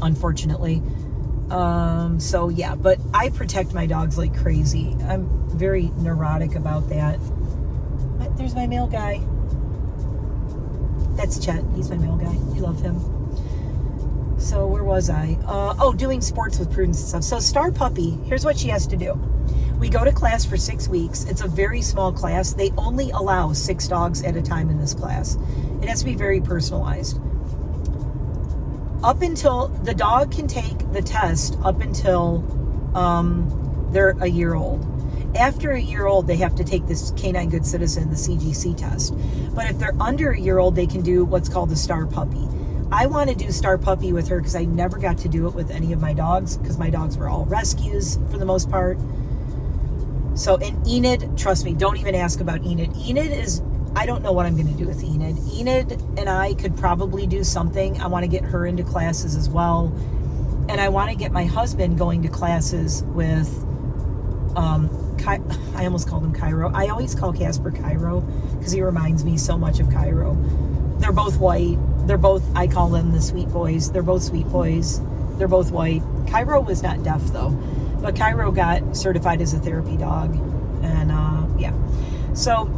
unfortunately. So yeah, but I protect my dogs like crazy. I'm very neurotic about that. But there's my mail guy. That's Chet. He's my mail guy. We love him. So where was I? Doing sports with Prudence and stuff. So Star Puppy, here's what she has to do. We go to class for 6 weeks. It's a very small class. They only allow 6 dogs at a time in this class. It has to be very personalized. Up until the dog can take the test up until they're a year old. After a year old, they have to take this Canine Good Citizen, the CGC test. But if they're under a year old, they can do what's called the Star Puppy. I want to do Star Puppy with her because I never got to do it with any of my dogs because my dogs were all rescues for the most part. So, and Enid, trust me, don't even ask about Enid. Enid is, I don't know what I'm going to do with Enid. Enid and I could probably do something. I want to get her into classes as well. And I want to get my husband going to classes with, I almost called him Cairo. I always call Casper Cairo because he reminds me so much of Cairo. They're both white. They're both, I call them the sweet boys. They're both sweet boys. They're both white. Cairo was not deaf though, but Cairo got certified as a therapy dog. And yeah. So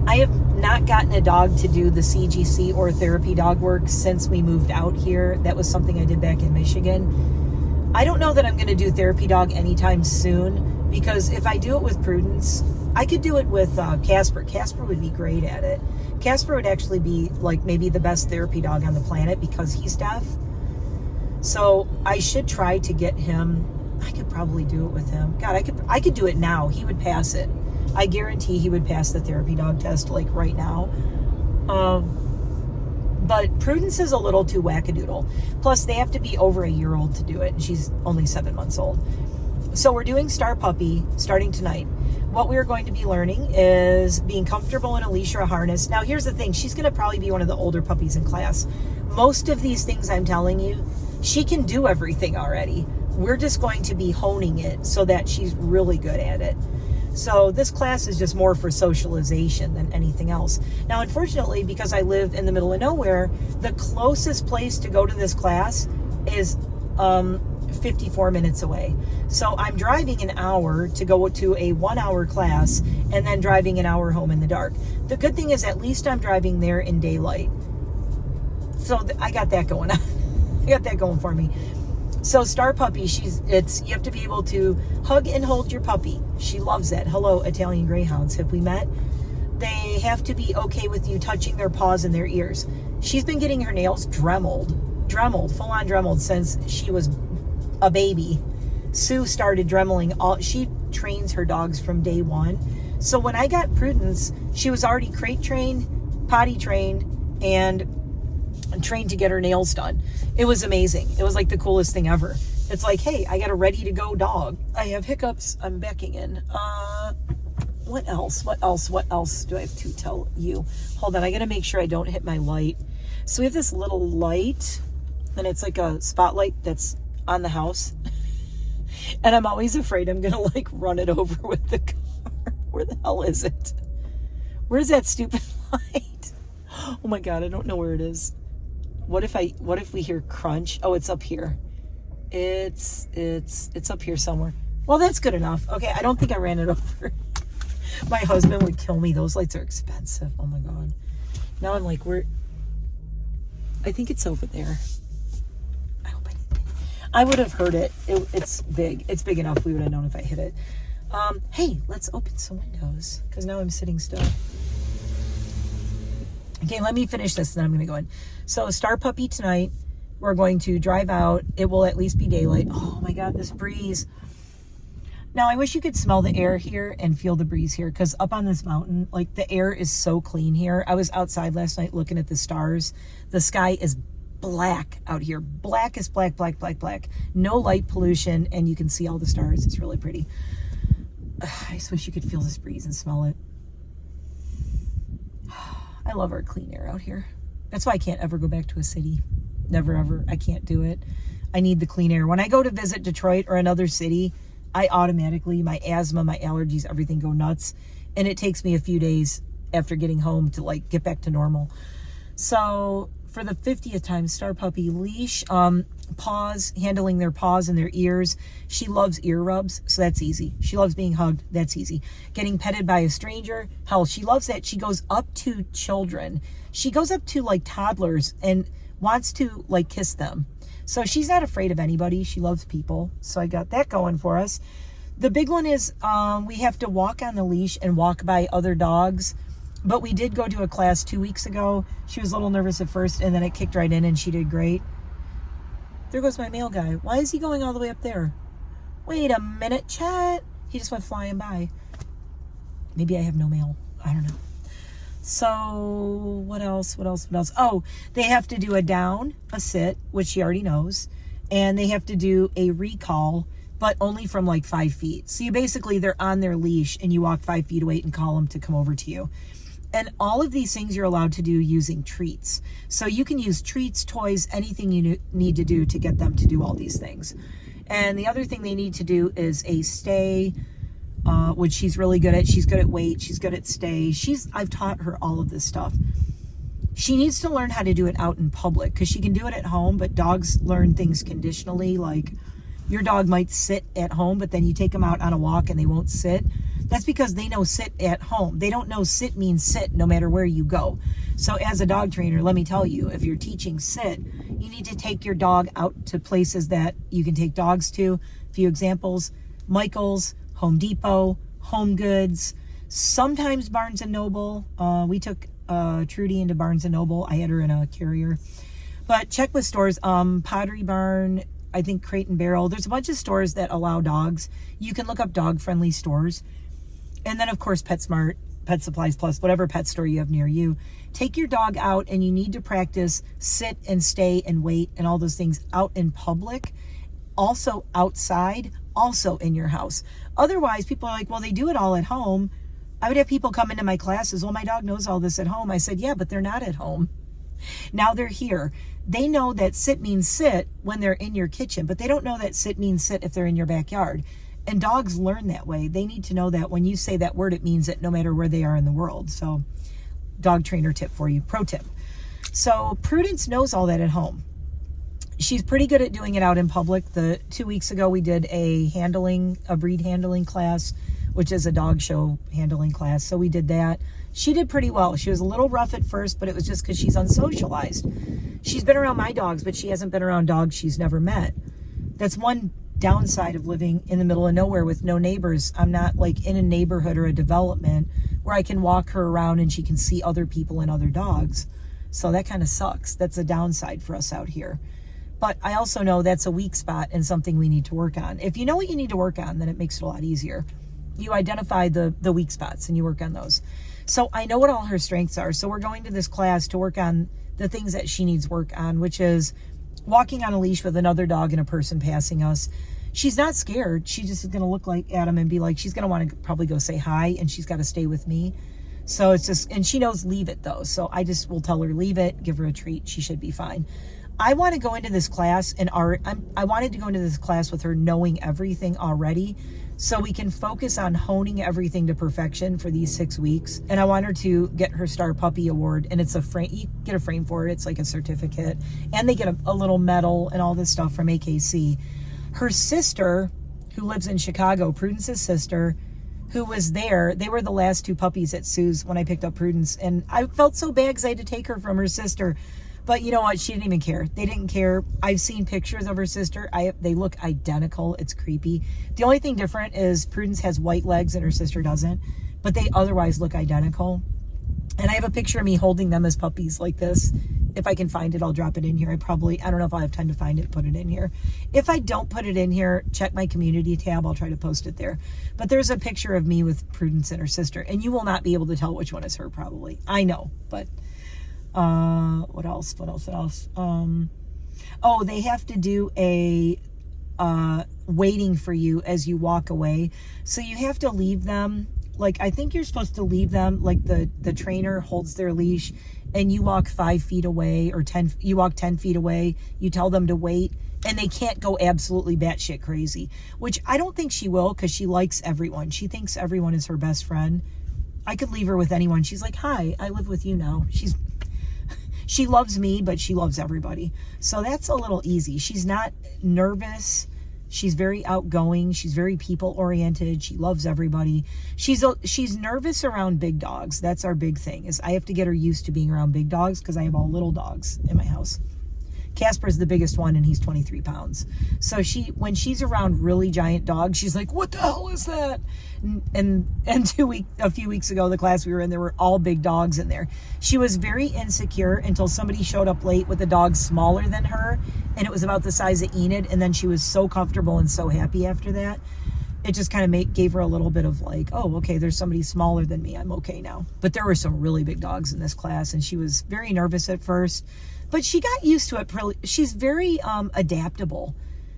I have not gotten a dog to do the CGC or therapy dog work since we moved out here. That was something I did back in Michigan. I don't know that I'm going to do therapy dog anytime soon because if I do it with Prudence, I could do it with Casper. Casper would be great at it. Casper would actually be like maybe the best therapy dog on the planet because he's deaf. So I should try to get him. I could probably do it with him. God, I could do it now. He would pass it. I guarantee he would pass the therapy dog test like right now. But Prudence is a little too wackadoodle. Plus, they have to be over a year old to do it. And she's only 7 months old. So we're doing Star Puppy starting tonight. What we're going to be learning is being comfortable in a leash or a harness. Now, here's the thing. She's going to probably be one of the older puppies in class. Most of these things I'm telling you, she can do everything already. We're just going to be honing it so that she's really good at it. So this class is just more for socialization than anything else. Now, unfortunately, because I live in the middle of nowhere, the closest place to go to this class is 54 minutes away. So I'm driving an hour to go to a 1 hour class and then driving an hour home in the dark. The good thing is at least I'm driving there in daylight. So I got that going on. I got that going for me. So Star Puppy, you have to be able to hug and hold your puppy. She loves that. Hello, Italian Greyhounds. Have we met? They have to be okay with you touching their paws and their ears. She's been getting her nails dremeled, full on dremeled since she was a baby. Sue started dremeling. She trains her dogs from day one. So when I got Prudence, she was already crate trained, potty trained, and trained to get her nails done. It was amazing. It was like the coolest thing ever. It's like, hey, I got a ready to go dog. I have hiccups. I'm backing in. What else do I have to tell you? Hold on, I gotta make sure I don't hit my light. So we have this little light, and it's like a spotlight that's on the house. And I'm always afraid I'm gonna like run it over with the car. Where the hell is it? Where's that stupid light? Oh my God, I don't know where it is. What if we hear crunch? Oh, it's up here. It's up here somewhere. Well, that's good enough. Okay, I don't think I ran it over. My husband would kill me. Those lights are expensive. Oh my God. Now I'm like, I think it's over there. I hope I didn't. I would have heard it. It's big. It's big enough we would have known if I hit it. Hey, let's open some windows because now I'm sitting still. Okay, let me finish this, then I'm going to go in. So, Star Puppy tonight. We're going to drive out. It will at least be daylight. Oh my God, this breeze. Now, I wish you could smell the air here and feel the breeze here, because up on this mountain, like, the air is so clean here. I was outside last night looking at the stars. The sky is black out here. Black is black, black, black, black. No light pollution, and you can see all the stars. It's really pretty. I just wish you could feel this breeze and smell it. I love our clean air out here. That's why I can't ever go back to a city. Never, ever. I can't do it. I need the clean air. When I go to visit Detroit or another city, I automatically, my asthma, my allergies, everything go nuts. And it takes me a few days after getting home to like get back to normal. So for the 50th time, Star Puppy leash, paws, handling their paws and their ears. She loves ear rubs, so that's easy. She loves being hugged, that's easy. Getting petted by a stranger, hell, she loves that. She goes up to children. She goes up to like toddlers and wants to like kiss them. So she's not afraid of anybody. She loves people. So I got that going for us. The big one is we have to walk on the leash and walk by other dogs. But we did go to a class 2 weeks ago. She was a little nervous at first, and then it kicked right in, and she did great. There goes my mail guy. Why is he going all the way up there? Wait a minute, Chet. He just went flying by. Maybe I have no mail. I don't know. So what else? Oh, they have to do a down, a sit, which she already knows. And they have to do a recall, but only from like 5 feet. So they're on their leash, and you walk 5 feet away and call them to come over to you. And all of these things you're allowed to do using treats. So you can use treats, toys, anything you need to do to get them to do all these things. And the other thing they need to do is a stay, which she's really good at. She's good at weight. She's good at stay. I've taught her all of this stuff. She needs to learn how to do it out in public because she can do it at home, but dogs learn things conditionally. Like your dog might sit at home, but then you take them out on a walk and they won't sit. That's because they know sit at home. They don't know sit means sit no matter where you go. So as a dog trainer, let me tell you, if you're teaching sit, you need to take your dog out to places that you can take dogs to. A few examples: Michael's, Home Depot, Home Goods, sometimes Barnes & Noble. We took Trudy into Barnes & Noble. I had her in a carrier. But check with stores, Pottery Barn, I think Crate and Barrel. There's a bunch of stores that allow dogs. You can look up dog-friendly stores. And then, of course, PetSmart, Pet Supplies Plus, whatever pet store you have near you. Take your dog out, and you need to practice sit and stay and wait and all those things out in public. Also outside also in your house. Otherwise, people are like, well, they do it all at home. I would have people come into my classes, well, my dog knows all this at home. I said, yeah, but they're not at home. Now they're here. They know that sit means sit when they're in your kitchen, but they don't know that sit means sit if they're in your backyard. And dogs learn that way. They need to know that when you say that word, it means it no matter where they are in the world. So dog trainer tip for you, pro tip. So Prudence knows all that at home. She's pretty good at doing it out in public. 2 weeks ago, we did a breed handling class, which is a dog show handling class. So we did that. She did pretty well. She was a little rough at first, but it was just because she's unsocialized. She's been around my dogs, but she hasn't been around dogs she's never met. That's one downside of living in the middle of nowhere with no neighbors. I'm not like in a neighborhood or a development where I can walk her around and she can see other people and other dogs. So that kind of sucks. That's a downside for us out here. But I also know that's a weak spot and something we need to work on. If you know what you need to work on, then it makes it a lot easier. You identify the weak spots and you work on those. So I know what all her strengths are. So we're going to this class to work on the things that she needs work on, which is walking on a leash with another dog and a person passing us. She's not scared. She just is going to look like at him and be like, she's going to want to probably go say hi, and she's got to stay with me. So it's just, and she knows leave it though. So I just will tell her, leave it, give her a treat. She should be fine. I want to go into this class and I wanted to go into this class with her knowing everything already, so we can focus on honing everything to perfection for these 6 weeks. And I want her to get her Star Puppy Award, and it's a frame. You get a frame for it. It's like a certificate, and they get a little medal and all this stuff from AKC. Her sister, who lives in Chicago, Prudence's sister, who was there, they were the last 2 puppies at Sue's when I picked up Prudence, and I felt so bad because I had to take her from her sister. But you know what? She didn't even care. They didn't care. I've seen pictures of her sister. They look identical. It's creepy. The only thing different is Prudence has white legs and her sister doesn't, but they otherwise look identical. And I have a picture of me holding them as puppies like this. If I can find it, I'll drop it in here. I don't know if I'll have time to find it, put it in here. If I don't put it in here, check my community tab. I'll try to post it there. But there's a picture of me with Prudence and her sister, and you will not be able to tell which one is her probably. I know, but what else? Oh, they have to do a waiting for you as you walk away. So you have to leave them. Like, I think you're supposed to leave them, like the trainer holds their leash and you walk 5 feet away or you walk 10 feet away. You tell them to wait, and they can't go absolutely batshit crazy, which I don't think she will, because she likes everyone. She thinks everyone is her best friend. I could leave her with anyone. She's like, hi, I live with you now. She loves me, but she loves everybody. So that's a little easy. She's not nervous. She's very outgoing. She's very people-oriented. She loves everybody. She's nervous around big dogs. That's our big thing, is I have to get her used to being around big dogs because I have all little dogs in my house. Casper's the biggest one, and he's 23 pounds. So when she's around really giant dogs, she's like, what the hell is that? And a few weeks ago, the class we were in, there were all big dogs in there. She was very insecure until somebody showed up late with a dog smaller than her, and it was about the size of Enid, and then she was so comfortable and so happy after that. It just kind of gave her a little bit of like, oh, okay, there's somebody smaller than me. I'm okay now. But there were some really big dogs in this class, and she was very nervous at first. But she got used to it. She's very adaptable.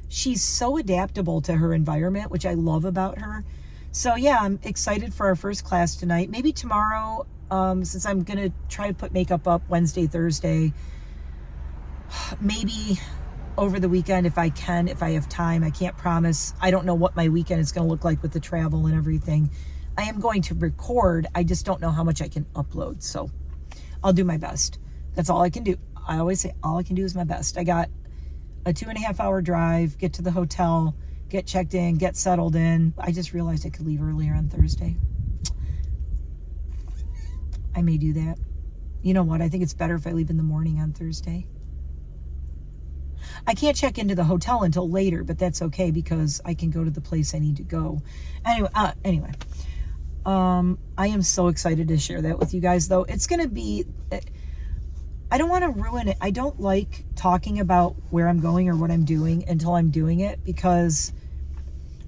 She's so adaptable to her environment, which I love about her. So yeah, I'm excited for our first class tonight. Maybe tomorrow, since I'm going to try to put makeup up Wednesday, Thursday. Maybe over the weekend if I can, if I have time. I can't promise. I don't know what my weekend is going to look like with the travel and everything. I am going to record. I just don't know how much I can upload. So I'll do my best. That's all I can do. I always say all I can do is my best. I got a 2.5-hour drive, get to the hotel, get checked in, get settled in. I just realized I could leave earlier on Thursday. I may do that. You know what? I think it's better if I leave in the morning on Thursday. I can't check into the hotel until later, but that's okay because I can go to the place I need to go. Anyway, I am so excited to share that with you guys, though. It's going to be... I don't want to ruin it. I don't like talking about where I'm going or what I'm doing until I'm doing it, because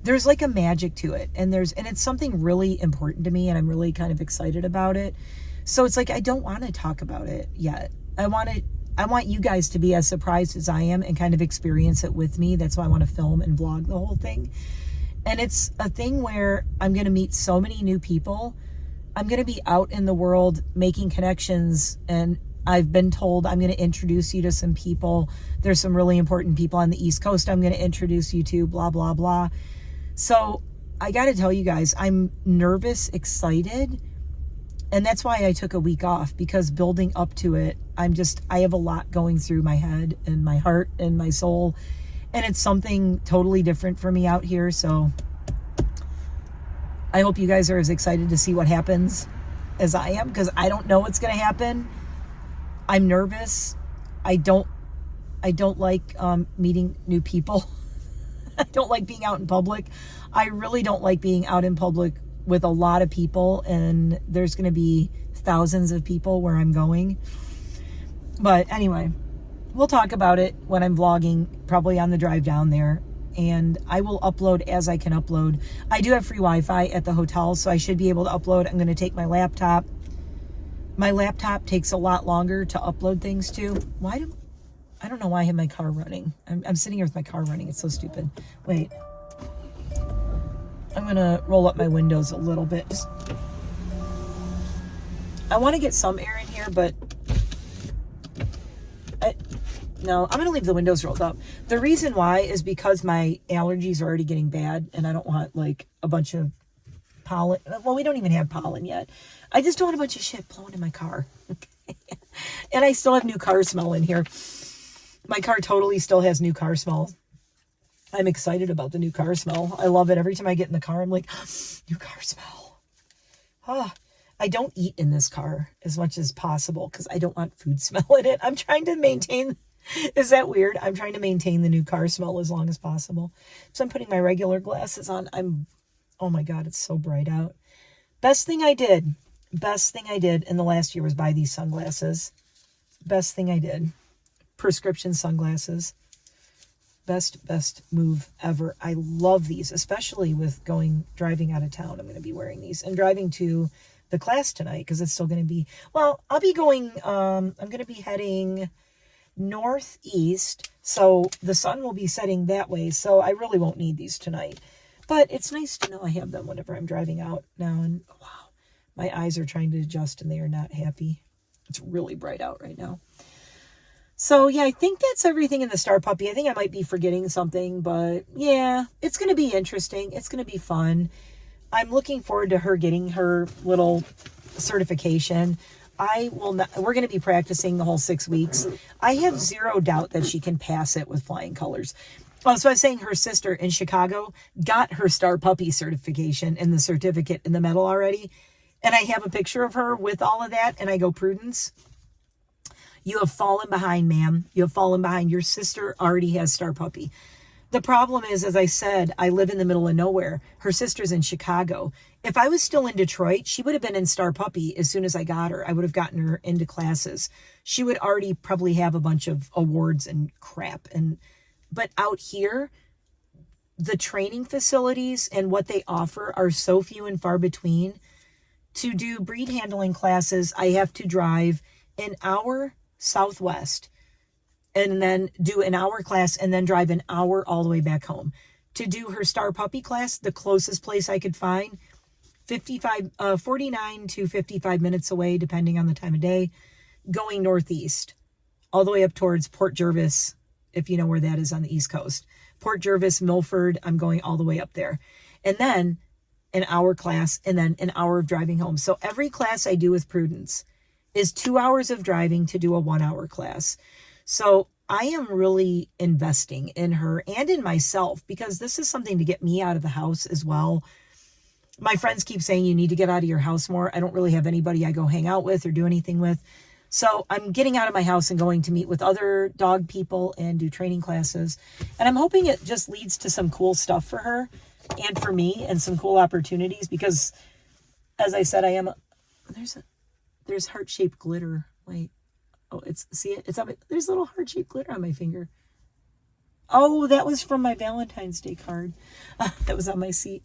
there's like a magic to it, and it's something really important to me, and I'm really kind of excited about it. So it's like I don't want to talk about it yet. I want you guys to be as surprised as I am and kind of experience it with me. That's why I want to film and vlog the whole thing. And it's a thing where I'm going to meet so many new people. I'm going to be out in the world making connections, and I've been told I'm going to introduce you to some people. There's some really important people on the East Coast I'm going to introduce you to, blah, blah, blah. So I got to tell you guys, I'm nervous, excited. And that's why I took a week off, because building up to it, I have a lot going through my head and my heart and my soul. And it's something totally different for me out here. So I hope you guys are as excited to see what happens as I am, because I don't know what's going to happen. I'm nervous. I don't like meeting new people. I don't like being out in public. I really don't like being out in public with a lot of people, and there's going to be thousands of people where I'm going. But anyway, we'll talk about it when I'm vlogging, probably on the drive down there. And I will upload as I can upload. I do have free Wi-Fi at the hotel, so I should be able to upload. I'm going to take my laptop. My laptop takes a lot longer to upload things to. I don't know why I have my car running. I'm sitting here with my car running. It's so stupid. Wait. I'm going to roll up my windows a little bit. I want to get some air in here, but no, I'm going to leave the windows rolled up. The reason why is because my allergies are already getting bad, and I don't want like a bunch of pollen. Well, we don't even have pollen yet. I just don't want a bunch of shit blowing in my car. And I still have new car smell in here. My car totally still has new car smell. I'm excited about the new car smell. I love it. Every time I get in the car, I'm like, new car smell. I don't eat in this car as much as possible because I don't want food smell in it. I'm trying to maintain, is that weird? I'm trying to maintain the new car smell as long as possible. So I'm putting my regular glasses on. Oh my God, it's so bright out. Best thing I did in the last year was buy these sunglasses. Best thing I did. Prescription sunglasses. Best move ever. I love these, especially with driving out of town. I'm going to be wearing these and driving to the class tonight because it's still going to be, well, I'll be going, I'm going to be heading northeast. So the sun will be setting that way. So I really won't need these tonight, but it's nice to know I have them whenever I'm driving out now. And wow, my eyes are trying to adjust and they are not happy. It's really bright out right now. So, yeah, I think that's everything in the Star Puppy. I think I might be forgetting something, but yeah, it's going to be interesting. It's going to be fun. I'm looking forward to her getting her little certification. We're going to be practicing the whole 6 weeks. I have zero doubt that she can pass it with flying colors. Well, so I was saying her sister in Chicago got her Star Puppy certification and the certificate and the medal already. And I have a picture of her with all of that. And I go, Prudence, you have fallen behind, ma'am. You have fallen behind. Your sister already has Star Puppy. The problem is, as I said, I live in the middle of nowhere. Her sister's in Chicago. If I was still in Detroit, she would have been in Star Puppy as soon as I got her. I would have gotten her into classes. She would already probably have a bunch of awards and crap. But out here, the training facilities and what they offer are so few and far between. To do breed handling classes, I have to drive an hour southwest and then do an hour class and then drive an hour all the way back home. To do her Star Puppy class, the closest place I could find, 49 to 55 minutes away, depending on the time of day, going northeast, all the way up towards Port Jervis, if you know where that is on the East Coast. Port Jervis, Milford, I'm going all the way up there. And then an hour class and then an hour of driving home. So every class I do with Prudence is 2 hours of driving to do a 1 hour class. So I am really investing in her and in myself because this is something to get me out of the house as well. My friends keep saying you need to get out of your house more. I don't really have anybody I go hang out with or do anything with. So I'm getting out of my house and going to meet with other dog people and do training classes. And I'm hoping it just leads to some cool stuff for her and for me and some cool opportunities because, as I said, there's heart-shaped glitter. Wait. Oh, there's little heart-shaped glitter on my finger. Oh, that was from my Valentine's Day card. That was on my seat.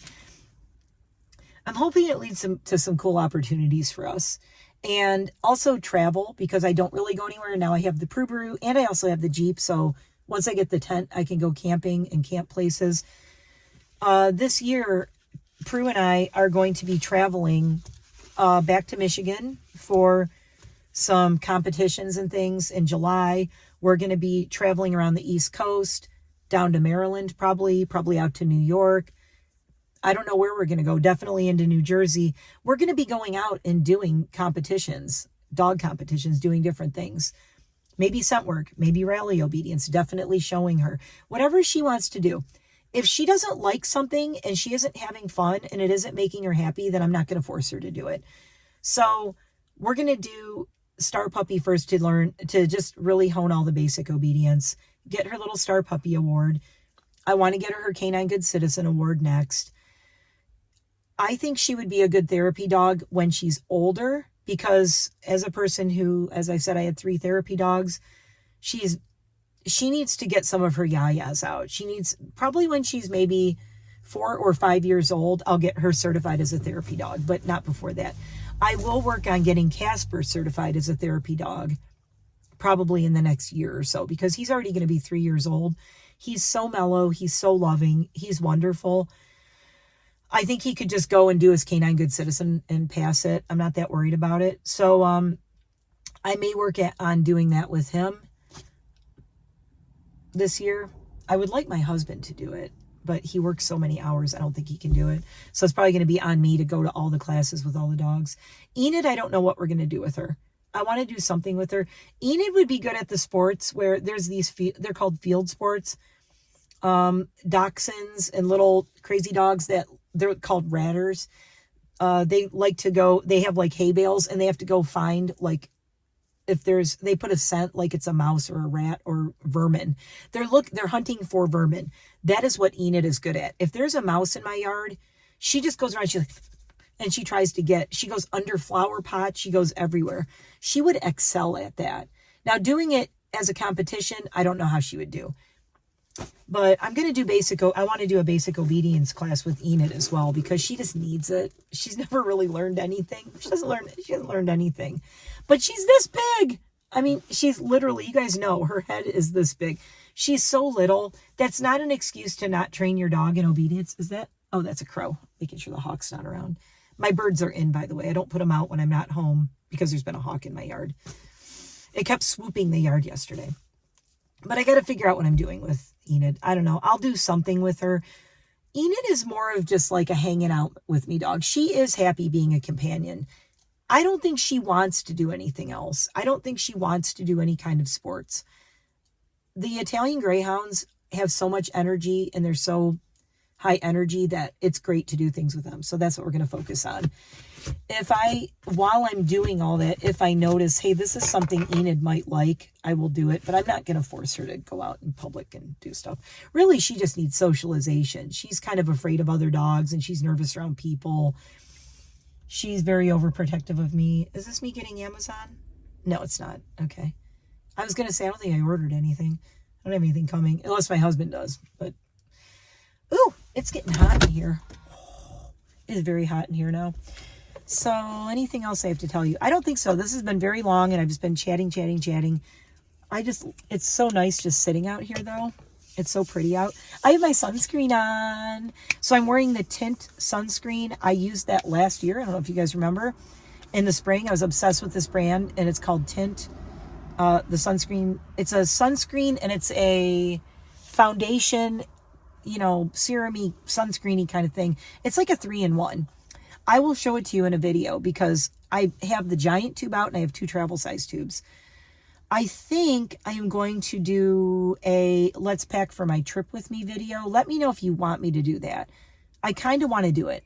I'm hoping it leads to some cool opportunities for us. And also travel, because I don't really go anywhere. Now I have the Prubaru, and I also have the Jeep. So once I get the tent, I can go camping and camp places. This year, Prue and I are going to be traveling back to Michigan for some competitions and things in July. We're going to be traveling around the East Coast, down to Maryland, probably out to New York. I don't know where we're going to go. Definitely into New Jersey. We're going to be going out and doing competitions, dog competitions, doing different things. Maybe scent work, maybe rally obedience, definitely showing her whatever she wants to do. If she doesn't like something and she isn't having fun and it isn't making her happy, then I'm not going to force her to do it. So we're going to do Star Puppy first to learn to just really hone all the basic obedience, get her little Star Puppy award. I want to get her Canine Good Citizen award next. I think she would be a good therapy dog when she's older, because as a person who, as I said, I had 3 therapy dogs, she needs to get some of her yayas out. She needs, probably when she's maybe 4 or 5 years old, I'll get her certified as a therapy dog, but not before that. I will work on getting Casper certified as a therapy dog probably in the next year or so, because he's already going to be 3 years old. He's so mellow. He's so loving. He's wonderful. I think he could just go and do his Canine Good Citizen and pass it. I'm not that worried about it. So I may work on doing that with him this year. I would like my husband to do it, but he works so many hours, I don't think he can do it. So it's probably going to be on me to go to all the classes with all the dogs. Enid, I don't know what we're going to do with her. I want to do something with her. Enid would be good at the sports where there's these, they're called field sports. Dachshunds and little crazy dogs that they're called ratters. They like to go, they have like hay bales and they have to go find, like, if there's, they put a scent like it's a mouse or a rat or vermin. They're hunting for vermin. That is what Enid is good at. If there's a mouse in my yard, she just goes around, and she tries to get, she goes under flower pots. She goes everywhere. She would excel at that. Now doing it as a competition, I don't know how she would do. But I'm going to do I want to do a basic obedience class with Enid as well, because she just needs it. She's never really learned anything. She hasn't learned anything. But she's this big. I mean, she's literally, you guys know, her head is this big. She's so little. That's not an excuse to not train your dog in obedience. Is that? Oh, that's a crow. Making sure the hawk's not around. My birds are in, by the way. I don't put them out when I'm not home because there's been a hawk in my yard. It kept swooping the yard yesterday. But I got to figure out what I'm doing with Enid. I don't know. I'll do something with her. Enid is more of just like a hanging out with me dog. She is happy being a companion. I don't think she wants to do anything else. I don't think she wants to do any kind of sports. The Italian Greyhounds have so much energy and they're so high energy that it's great to do things with them. So that's what we're going to focus on. While I'm doing all that, if I notice, hey, this is something Enid might like, I will do it, but I'm not going to force her to go out in public and do stuff. Really, she just needs socialization. She's kind of afraid of other dogs and she's nervous around people. She's very overprotective of me. Is this me getting Amazon? No, it's not. Okay. I was going to say, I don't think I ordered anything. I don't have anything coming, unless my husband does, but ooh, it's getting hot in here. It is very hot in here now. So anything else I have to tell you? I don't think so. This has been very long and I've just been chatting. It's so nice just sitting out here though. It's so pretty out. I have my sunscreen on. So I'm wearing the Tint sunscreen. I used that last year. I don't know if you guys remember. In the spring, I was obsessed with this brand and it's called Tint. The sunscreen. It's a sunscreen and it's a foundation, you know, serum-y, sunscreen-y kind of thing. It's like a 3-in-1. I will show it to you in a video because I have the giant tube out and I have 2 travel size tubes. I think I am going to do a Let's Pack for my trip with me video. Let me know if you want me to do that. I kind of want to do it.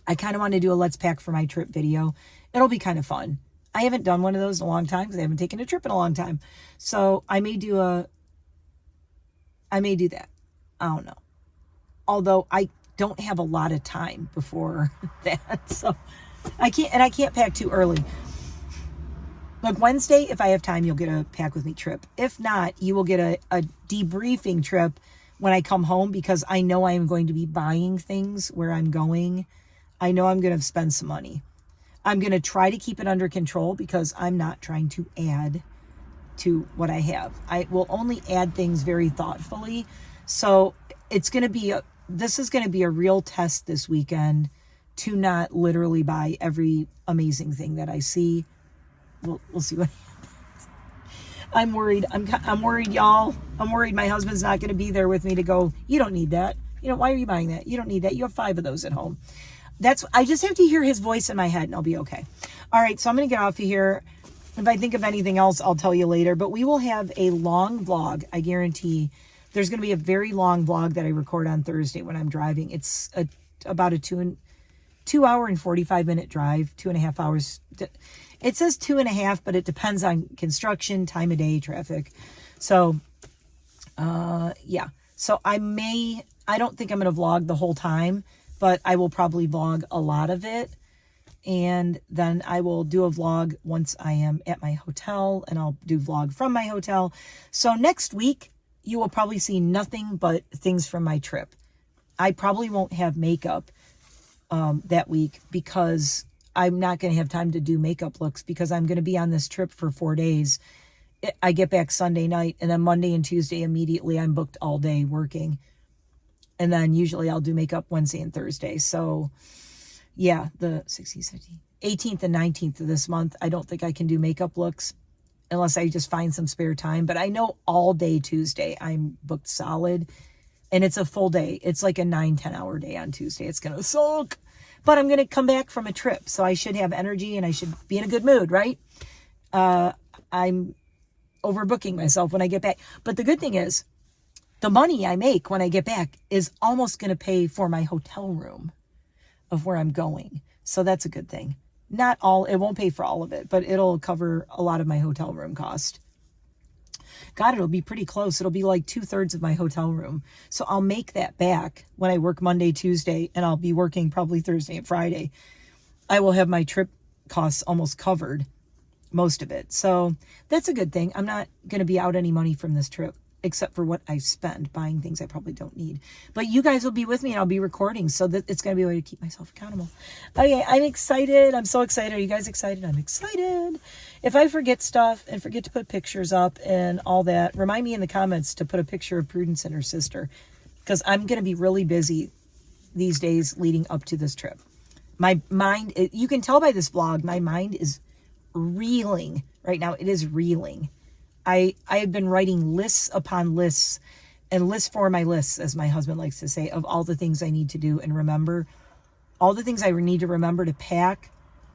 I kind of want to do a Let's Pack for my trip video. It'll be kind of fun. I haven't done one of those in a long time because I haven't taken a trip in a long time. So I may do that. I don't know. Although I don't have a lot of time before that. So I can't pack too early. Like Wednesday, if I have time, you'll get a pack with me trip. If not, you will get a debriefing trip when I come home because I know I am going to be buying things where I'm going. I know I'm going to spend some money. I'm going to try to keep it under control because I'm not trying to add to what I have. I will only add things very thoughtfully. So it's going to be this is going to be a real test this weekend to not literally buy every amazing thing that I see. We'll see what happens. I'm worried. I'm worried, y'all. I'm worried my husband's not going to be there with me to go, you don't need that. Why are you buying that? You don't need that. You have 5 of those at home. I just have to hear his voice in my head and I'll be okay. All right. So I'm going to get off of here. If I think of anything else, I'll tell you later, but we will have a long vlog. I guarantee there's going to be a very long vlog that I record on Thursday when I'm driving. It's about a 2 hour and 45 minute drive, 2.5 hours. It says 2.5, but it depends on construction, time of day, traffic. So, yeah. So I don't think I'm going to vlog the whole time, but I will probably vlog a lot of it. And then I will do a vlog once I am at my hotel, and I'll do vlog from my hotel. So next week, you will probably see nothing but things from my trip. I probably won't have makeup that week because I'm not going to have time to do makeup looks because I'm going to be on this trip for 4 days. I get back Sunday night, and then Monday and Tuesday immediately I'm booked all day working. And then usually I'll do makeup Wednesday and Thursday. So yeah, the 16th, 18th and 19th of this month, I don't think I can do makeup looks unless I just find some spare time. But I know all day Tuesday I'm booked solid, and it's a full day. It's like a 9-10 hour day on Tuesday. It's going to suck, but I'm going to come back from a trip. So I should have energy and I should be in a good mood, right? I'm overbooking myself when I get back. But the good thing is the money I make when I get back is almost going to pay for my hotel room of where I'm going. So that's a good thing. Not all, it won't pay for all of it, but it'll cover a lot of my hotel room cost. God, it'll be pretty close. It'll be like 2/3 of my hotel room. So I'll make that back when I work Monday, Tuesday, and I'll be working probably Thursday and Friday. I will have my trip costs almost covered, most of it. So that's a good thing. I'm not going to be out any money from this trip, except for what I spend buying things I probably don't need. But you guys will be with me and I'll be recording, so that it's going to be a way to keep myself accountable. Okay, I'm excited. I'm so excited. Are you guys excited? I'm excited. If I forget stuff and forget to put pictures up and all that, remind me in the comments to put a picture of Prudence and her sister, because I'm going to be really busy these days leading up to this trip. My mind, you can tell by this vlog, my mind is reeling right now. It is reeling. I have been writing lists upon lists and lists for my lists, as my husband likes to say, of all the things I need to do and remember. All the things I need to remember to pack.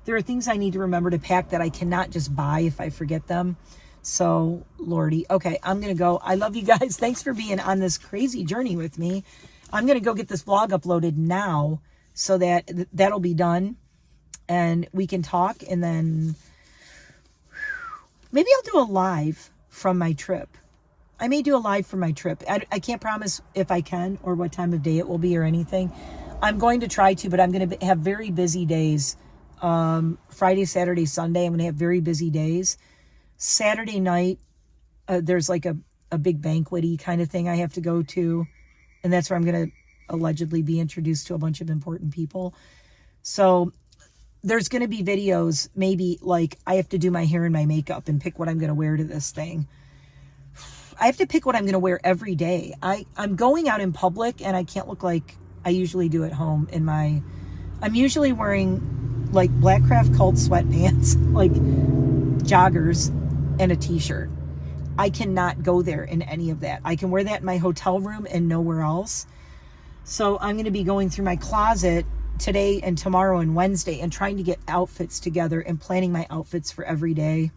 There are things I need to remember to pack that I cannot just buy if I forget them. So, Lordy. Okay, I'm going to go. I love you guys. Thanks for being on this crazy journey with me. I'm going to go get this vlog uploaded now so that that'll be done. And we can talk, and then maybe I'll do a live from my trip. I may do a live from my trip. I can't promise if I can or what time of day it will be or anything. I'm going to try to, but I'm going to have very busy days. Friday, Saturday, Sunday, I'm going to have very busy days. Saturday night, there's like a big banquet-y kind of thing I have to go to. And that's where I'm going to allegedly be introduced to a bunch of important people. So there's going to be videos, maybe like I have to do my hair and my makeup and pick what I'm going to wear to this thing. I have to pick what I'm going to wear every day. I'm going out in public and I can't look like I usually do at home I'm usually wearing like Blackcraft Cult sweatpants, like joggers and a t-shirt. I cannot go there in any of that. I can wear that in my hotel room and nowhere else. So I'm going to be going through my closet today and tomorrow and Wednesday and trying to get outfits together and planning my outfits for every day.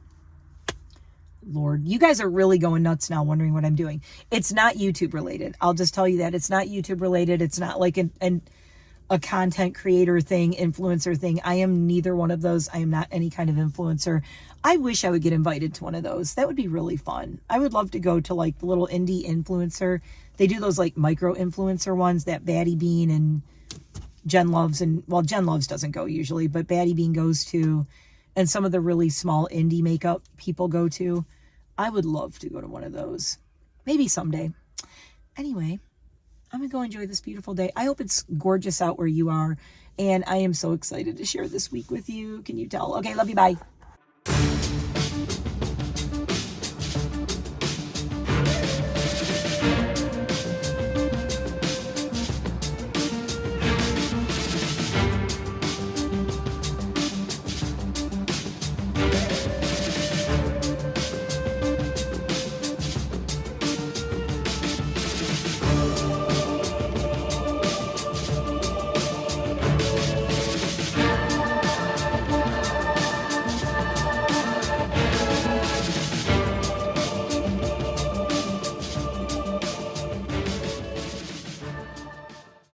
Lord, you guys are really going nuts now wondering what I'm doing. It's not YouTube related. I'll just tell you that. It's not YouTube related. It's not like a content creator thing, influencer thing. I am neither one of those. I am not any kind of influencer. I wish I would get invited to one of those. That would be really fun. I would love to go to like the little indie influencer. They do those like micro influencer ones that Batty Bean and Jen Loves, and well, Jen Loves doesn't go usually, but Batty Bean goes to, and some of the really small indie makeup people go to. I would love to go to one of those. Maybe someday. Anyway, I'm going to go enjoy this beautiful day. I hope it's gorgeous out where you are. And I am so excited to share this week with you. Can you tell? Okay, love you. Bye.